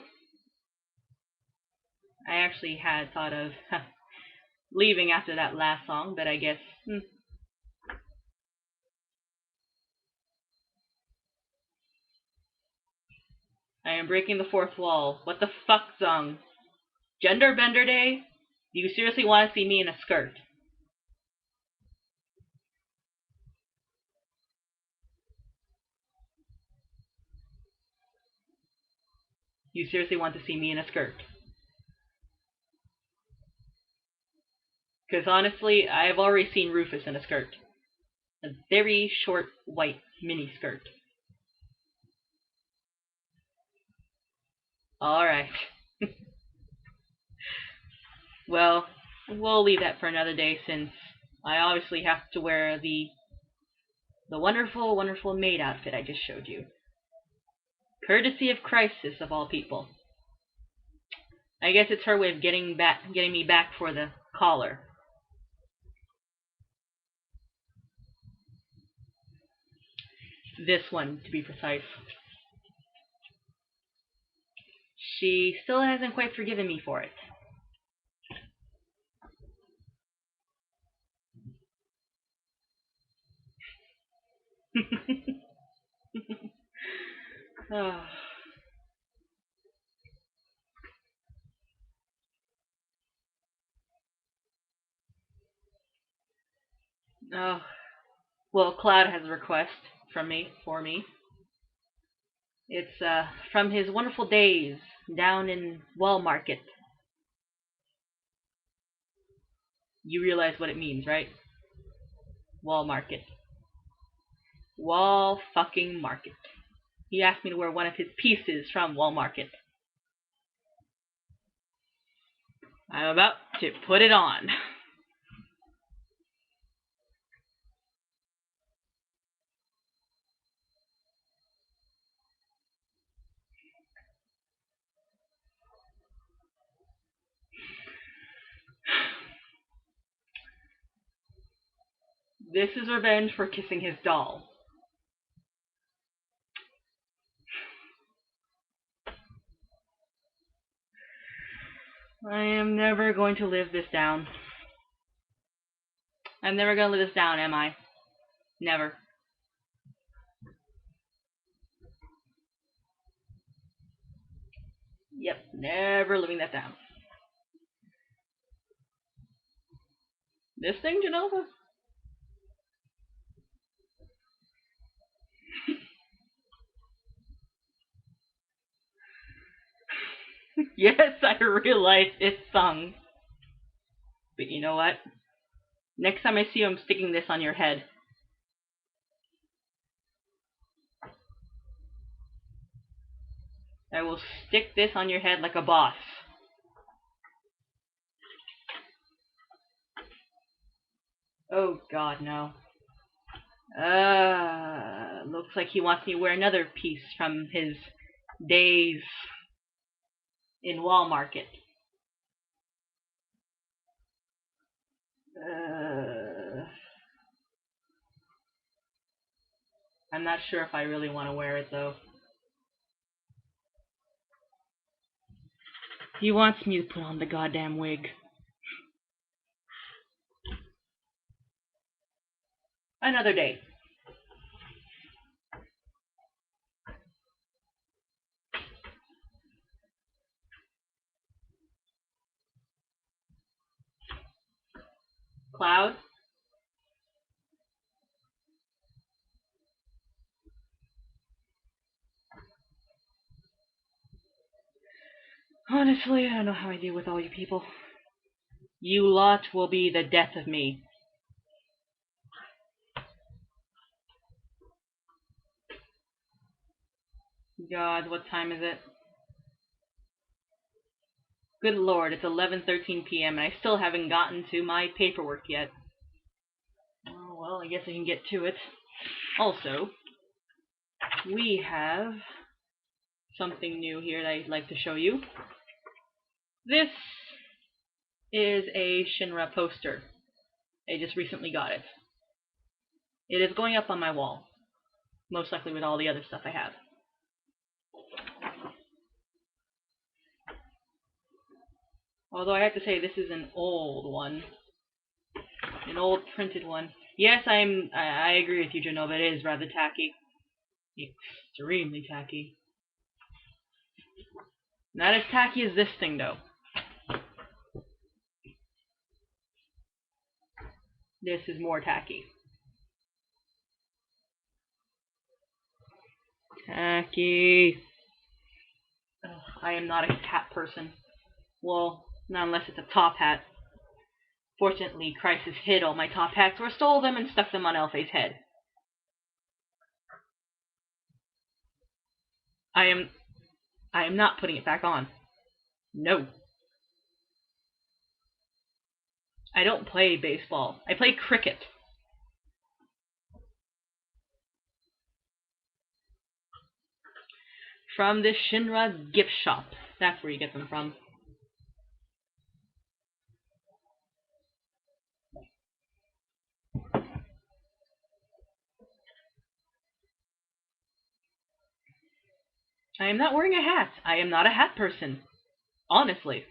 I actually had thought of leaving after that last song, but I guess I am breaking the fourth wall. What the fuck, song? Gender Bender Day? Do you seriously want to see me in a skirt? You seriously want to see me in a skirt? Because honestly, I've already seen Rufus in a skirt. A very short, white mini skirt. Alright. Well, we'll leave that for another day since I obviously have to wear the wonderful, wonderful maid outfit I just showed you. Courtesy of Crisis, of all people. I guess it's her way of getting me back for the collar. This one, to be precise. She still hasn't quite forgiven me for it. Oh. Oh. Well, Cloud has a request for me. It's from his wonderful days down in Wall Market. You realize what it means, right? Wall Market. Wall fucking Market. He asked me to wear one of his pieces from Wall Market. I'm about to put it on. This is revenge for kissing his doll. I am never going to live this down. I'm never going to live this down, am I? Never. Yep, never living that down. This thing, Genova? Yes, I realize it's sung. But you know what? Next time I see you, I'm sticking this on your head. I will stick this on your head like a boss. Oh god, no. Looks like he wants me to wear another piece from his days in Wall Market. I'm not sure if I really want to wear it though. He wants me to put on the goddamn wig. Another day. Cloud? Honestly, I don't know how I deal with all you people. You lot will be the death of me. God, what time is it? Good lord, it's 11:13 p.m. and I still haven't gotten to my paperwork yet. Oh, well, I guess I can get to it. Also, we have something new here that I'd like to show you. This is a Shinra poster. I just recently got it. It is going up on my wall. Most likely with all the other stuff I have. Although I have to say this is an old one. An old printed one. Yes, I agree with you, Genova. It is rather tacky. Extremely tacky. Not as tacky as this thing, though. This is more tacky. Tacky. Ugh, I am not a hat person. Well, not unless it's a top hat. Fortunately, Crisis hid all my top hats or stole them and stuck them on Elfe's head. I am not putting it back on. No. I don't play baseball. I play cricket. From the Shinra gift shop. That's where you get them from. I am not wearing a hat. I am not a hat person. Honestly.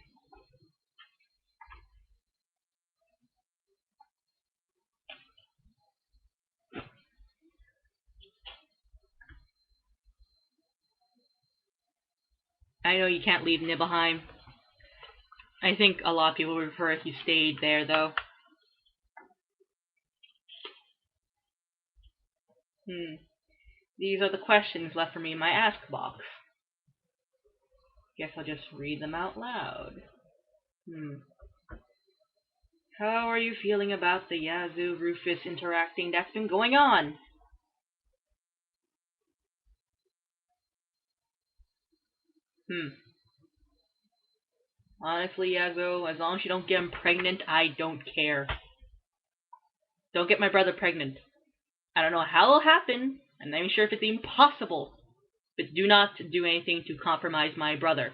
I know you can't leave Nibelheim. I think a lot of people would prefer if you stayed there, though. These are the questions left for me in my ask box. Guess I'll just read them out loud. How are you feeling about the Yazoo-Rufus interacting that's been going on? Honestly, Yazoo, as long as you don't get him pregnant, I don't care. Don't get my brother pregnant. I don't know how it'll happen. I'm not even sure if it's even possible. But do not do anything to compromise my brother.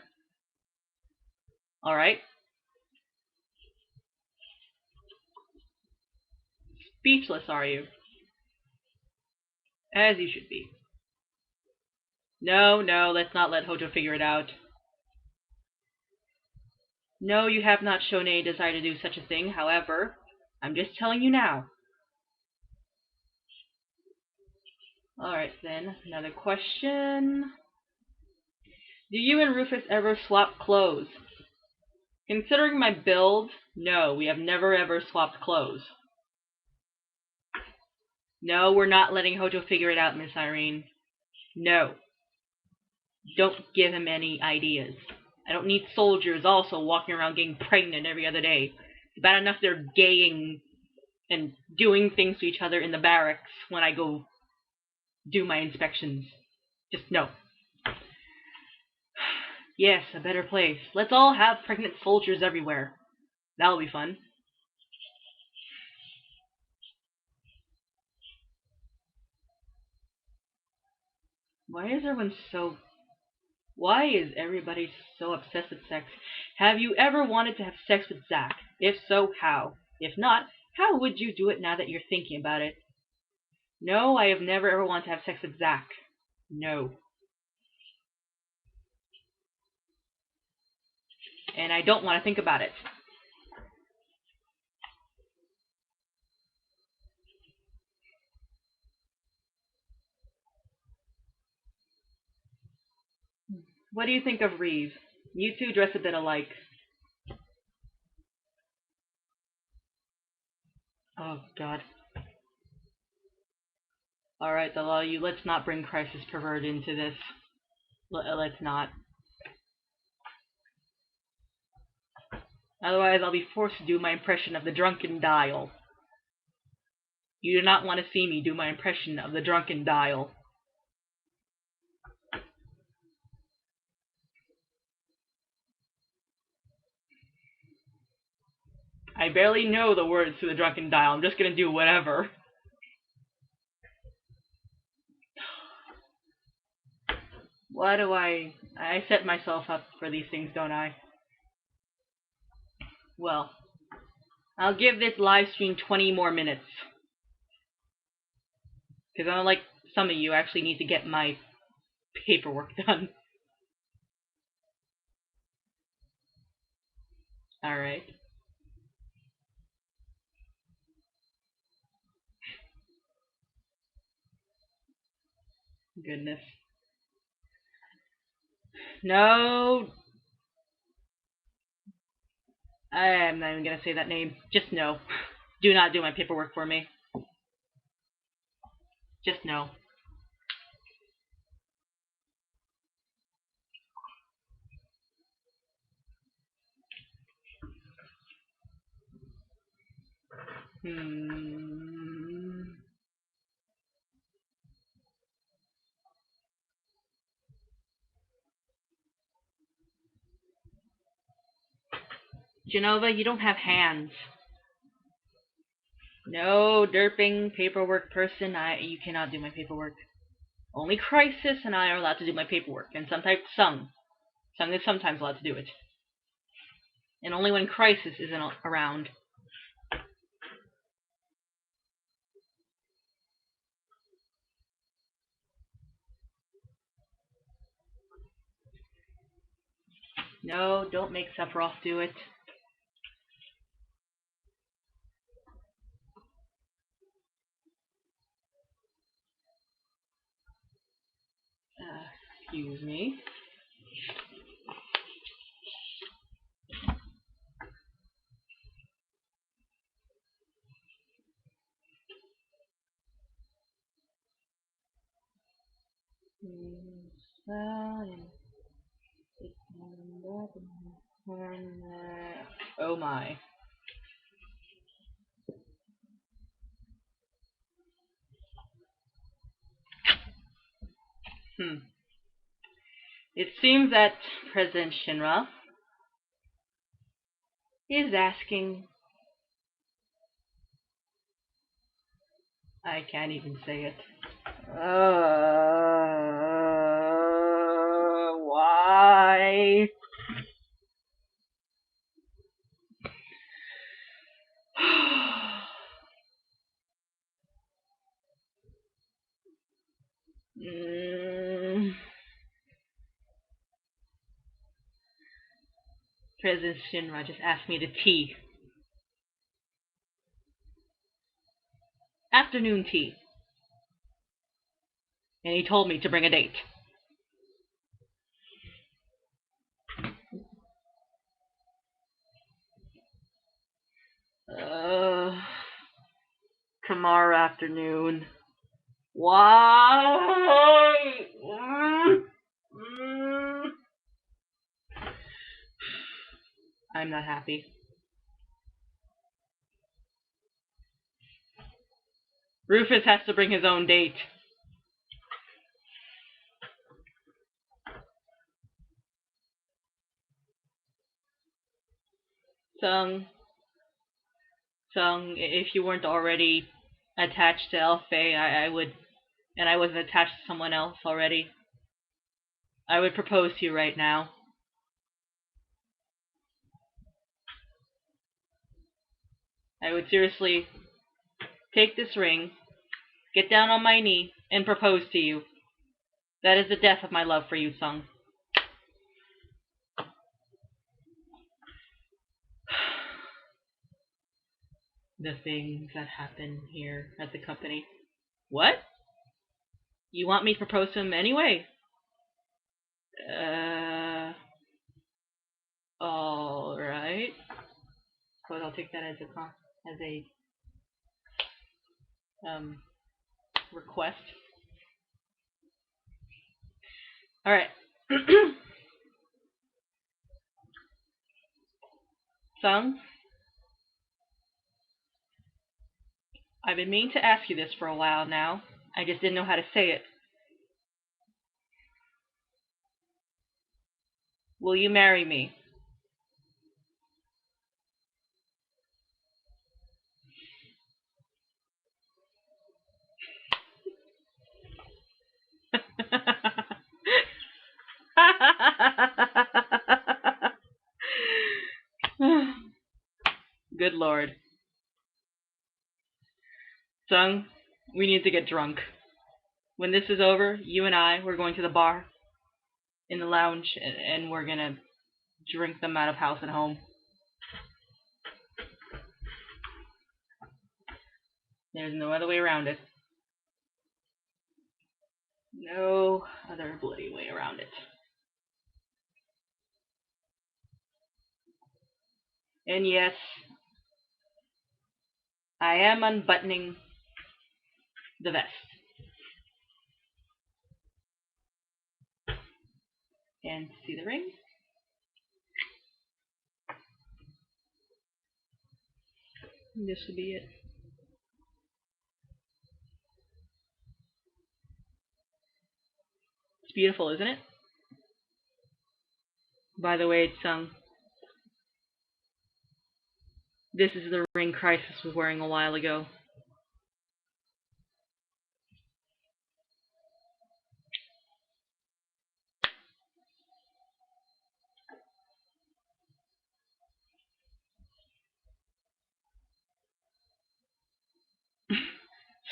Alright? Speechless, are you? As you should be. No, let's not let Hojo figure it out. No, you have not shown any desire to do such a thing. However, I'm just telling you now. Alright then, another question. Do you and Rufus ever swap clothes? Considering my build, no, we have never ever swapped clothes. No, we're not letting Hojo figure it out, Miss Irene. No. Don't give him any ideas. I don't need soldiers also walking around getting pregnant every other day. It's bad enough they're gaying and doing things to each other in the barracks when I go do my inspections. Just no. Yes, a better place. Let's all have pregnant soldiers everywhere. That'll be fun. Why is everybody so obsessed with sex? Have you ever wanted to have sex with Zack? If so, how? If not, how would you do it now that you're thinking about it? No, I have never ever wanted to have sex with Zack. No. And I don't want to think about it. What do you think of Reeve? You two dress a bit alike. Oh, God. Alright, the law, let's not bring Crisis Pervert into this. Let's not. Otherwise, I'll be forced to do my impression of the Drunken Dial. You do not want to see me do my impression of the Drunken Dial. I barely know the words to the Drunken Dial. I'm just gonna do whatever. Why do I set myself up for these things, don't I? Well, I'll give this live stream 20 more minutes. Because unlike some of you, I actually need to get my paperwork done. Alright. Goodness. No. I am not even going to say that name. Just no. Do not do my paperwork for me. Just no. Genova, you don't have hands. No, derping paperwork person, you cannot do my paperwork. Only Crisis and I are allowed to do my paperwork, and sometimes Sung. Sung is sometimes allowed to do it. And only when Crisis isn't around. No, don't make Sephiroth do it. Excuse me. Oh my. It seems that President Shinra is asking... I can't even say it. Why? President Shinra just asked me to tea. Afternoon tea. And he told me to bring a date. Tomorrow afternoon. Why? I'm not happy. Rufus has to bring his own date. Sung, if you weren't already attached to Elfei, I would, and I wasn't attached to someone else already, I would propose to you right now. I would seriously take this ring, get down on my knee, and propose to you. That is the death of my love for you, Sung. The things that happen here at the company. What? You want me to propose to him anyway? Alright. But I'll take that as a request. Alright. Sung, I've been meaning to ask you this for a while now. I just didn't know how to say it. Will you marry me? Good Lord. Sung, we need to get drunk. When this is over, you and I, we're going to the bar in the lounge, and we're gonna drink them out of house and home. There's no other way around it. No other bloody way around it. And yes, I am unbuttoning the vest. And see the ring? This would be it. It's beautiful, isn't it? By the way, Sung, this is the ring Crisis was wearing a while ago.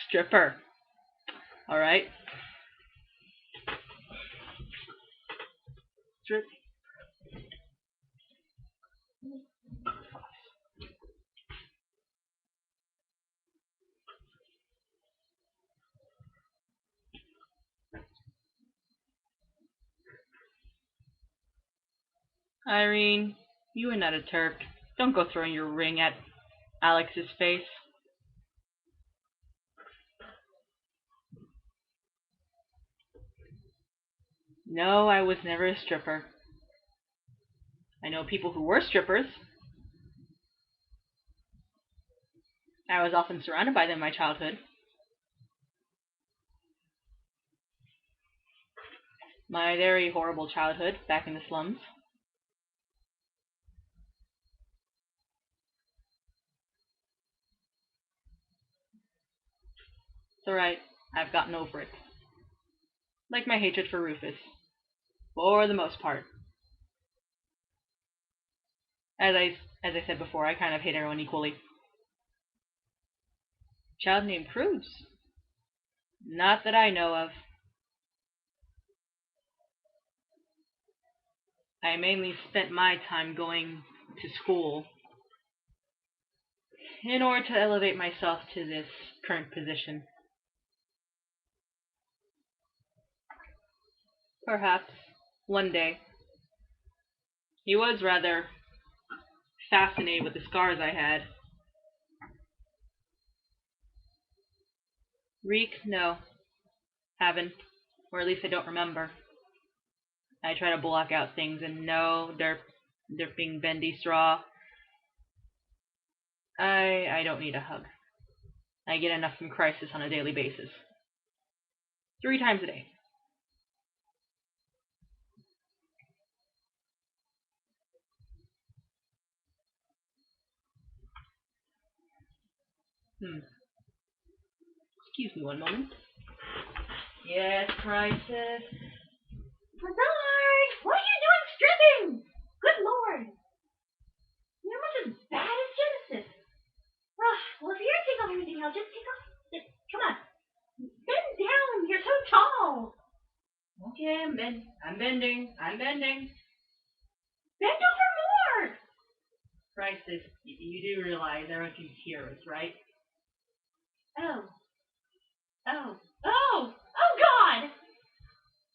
Stripper. Alright. Strip. Irene, you are not a Turk. Don't go throwing your ring at Alex's face. No, I was never a stripper. I know people who were strippers. I was often surrounded by them in my childhood. My very horrible childhood back in the slums. It's alright. I've gotten over it. Like my hatred for Rufus. For the most part. As I said before, I kind of hate everyone equally. Child named Cruz? Not that I know of. I mainly spent my time going to school in order to elevate myself to this current position. Perhaps one day. He was rather fascinated with the scars I had. Reek? No. Haven't. Or at least I don't remember. I try to block out things, and no, derping bendy straw. I don't need a hug. I get enough from Crisis on a daily basis. 3 times a day. Excuse me one moment. Yes, Crisis. Lazard, what are you doing stripping? Good Lord. You're much as bad as Genesis. Well, if you're gonna take off everything, I'll just take off this. Come on. Bend down. You're so tall. Okay, I'm bending. Bend over more. Crisis, you do realize everyone can hear us, right? Oh, God.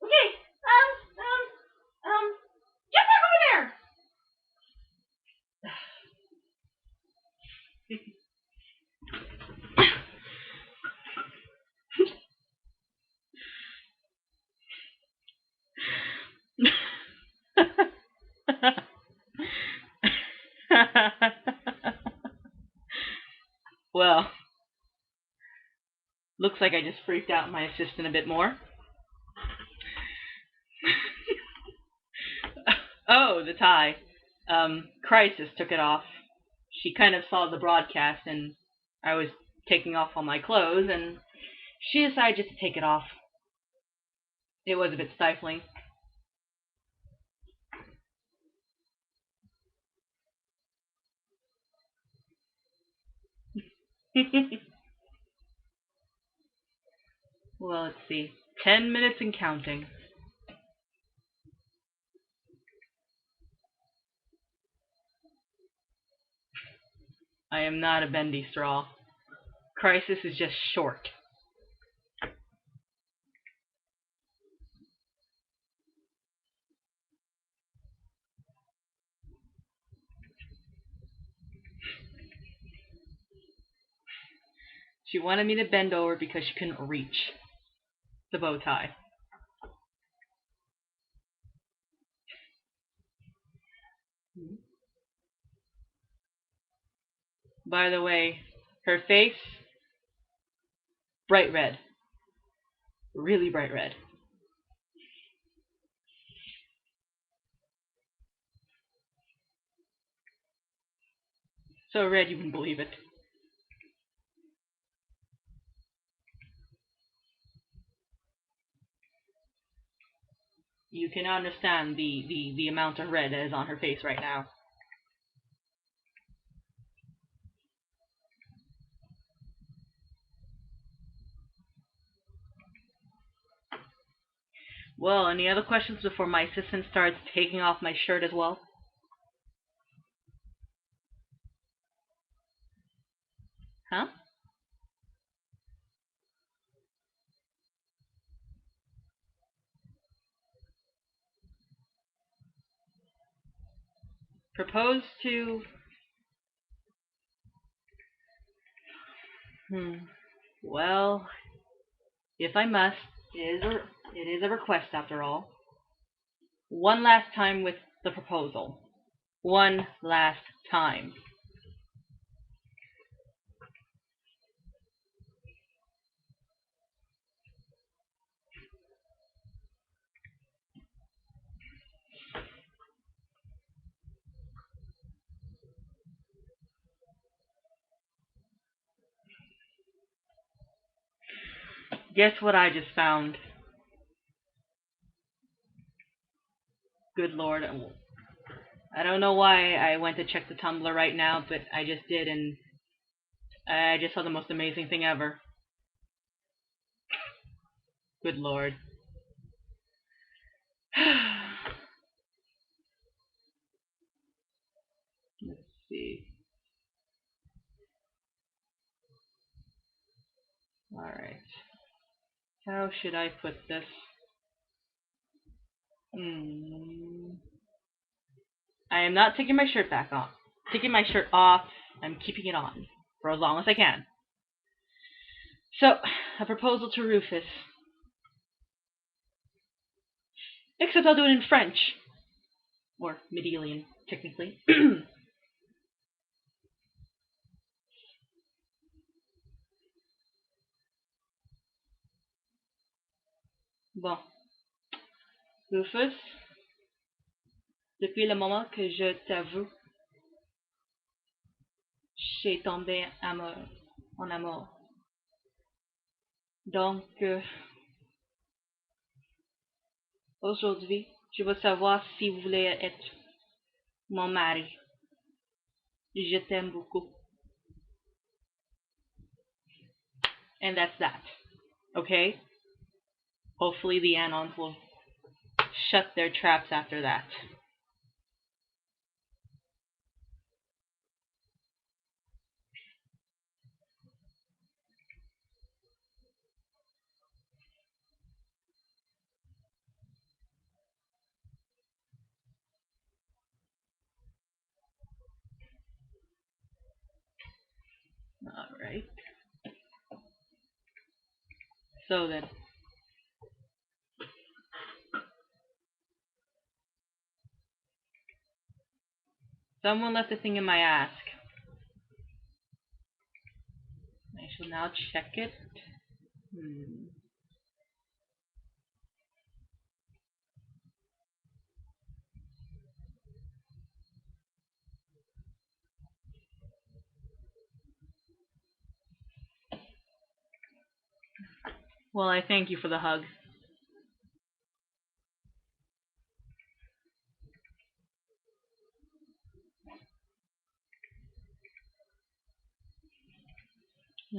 Okay, get back over there. Well, looks like I just freaked out my assistant a bit more. Oh, the tie. Crisis took it off. She kind of saw the broadcast, and I was taking off all my clothes, and she decided just to take it off. It was a bit stifling. Well, let's see. 10 minutes and counting. I am not a bendy straw. Crisis is just short. She wanted me to bend over because she couldn't reach the bow tie. By the way, her face, bright red. Really bright red. So red you wouldn't believe it. You can understand the amount of red that is on her face right now. Well, any other questions before my assistant starts taking off my shirt as well? Huh? Propose to... Well, if I must, it is a request after all. One last time with the proposal. One last time. Guess what I just found? Good lord. I don't know why I went to check the Tumblr right now, but I just did, and I just saw the most amazing thing ever. Good lord. Let's see. Alright. How should I put this? I am not taking my shirt back off. Taking my shirt off. I'm keeping it on for as long as I can. So, a proposal to Rufus. Except I'll do it in French. Or Medelian, technically. Bon. Rufus, depuis le moment que je t'avoue, j'ai tombé en amour. Donc, aujourd'hui, je veux savoir si vous voulez être mon mari. Je t'aime beaucoup. And that's that. Okay? Hopefully the Anons will shut their traps after that. Alright. So then. Someone left a thing in my ask. I shall now check it. Well, I thank you for the hug.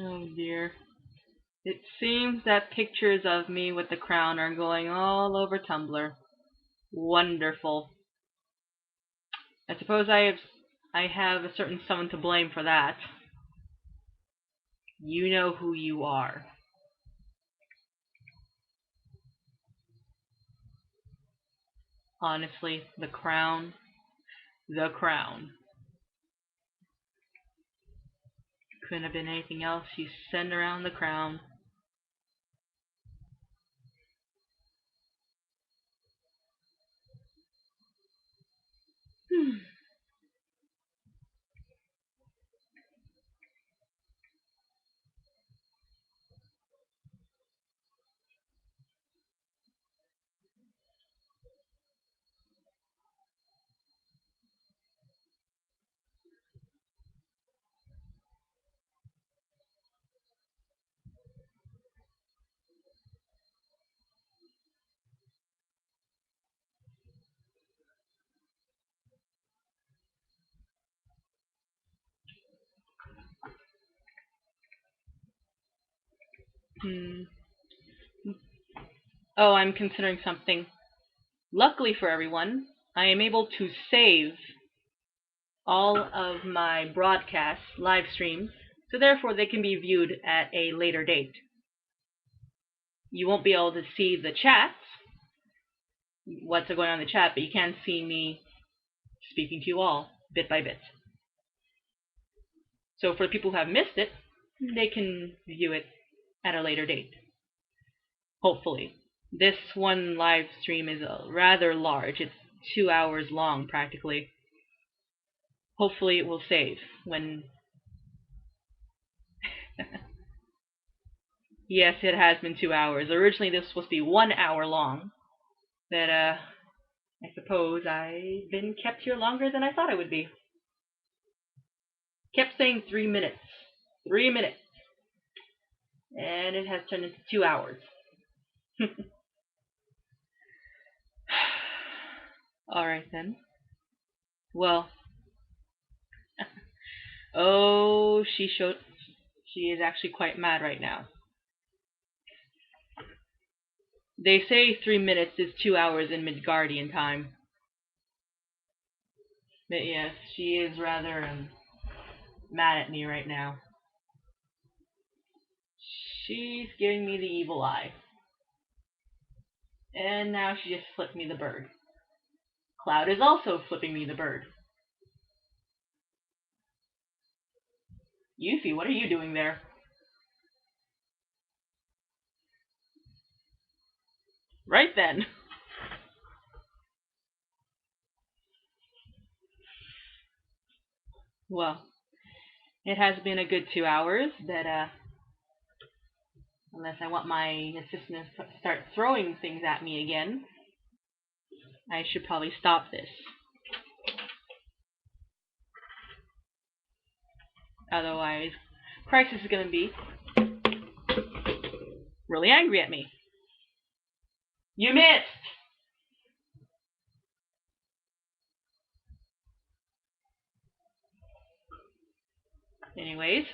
Oh dear. It seems that pictures of me with the crown are going all over Tumblr. Wonderful. I suppose I have a certain someone to blame for that. You know who you are. Honestly, the crown. The crown. Couldn't have been anything else. You send around the crown. Oh, I'm considering something. Luckily for everyone, I am able to save all of my broadcasts, live streams, so therefore they can be viewed at a later date. You won't be able to see the chats, what's going on in the chat, but you can see me speaking to you all, bit by bit. So for the people who have missed it, they can view it at a later date. Hopefully. This one live stream is rather large. It's 2 hours long, practically. Hopefully it will save when... Yes, it has been 2 hours. Originally this was supposed to be 1 hour long. But, I suppose I've been kept here longer than I thought I would be. Kept saying 3 minutes. 3 minutes. And it has turned into 2 hours. Alright then. Well. Oh, she is actually quite mad right now. They say 3 minutes is 2 hours in Midgardian time. But yes, she is rather mad at me right now. She's giving me the evil eye. And now she just flipped me the bird. Cloud is also flipping me the bird. Yuffie, what are you doing there? Right then. Well, it has been a good 2 hours, but unless I want my assistant to start throwing things at me again, I should probably stop this. Otherwise, Crisis is going to be really angry at me. You missed! Anyways,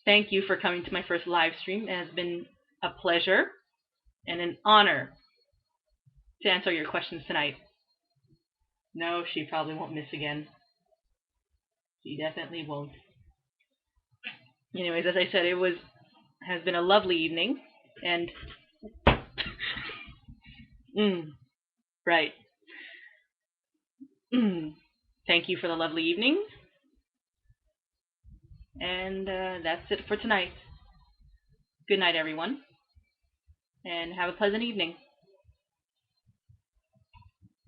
thank you for coming to my first live stream. It has been a pleasure and an honor to answer your questions tonight. No, she probably won't miss again. She definitely won't. Anyways, as I said, has been a lovely evening, and right. Thank you for the lovely evening, and that's it for tonight. Good night, everyone, and have a pleasant evening.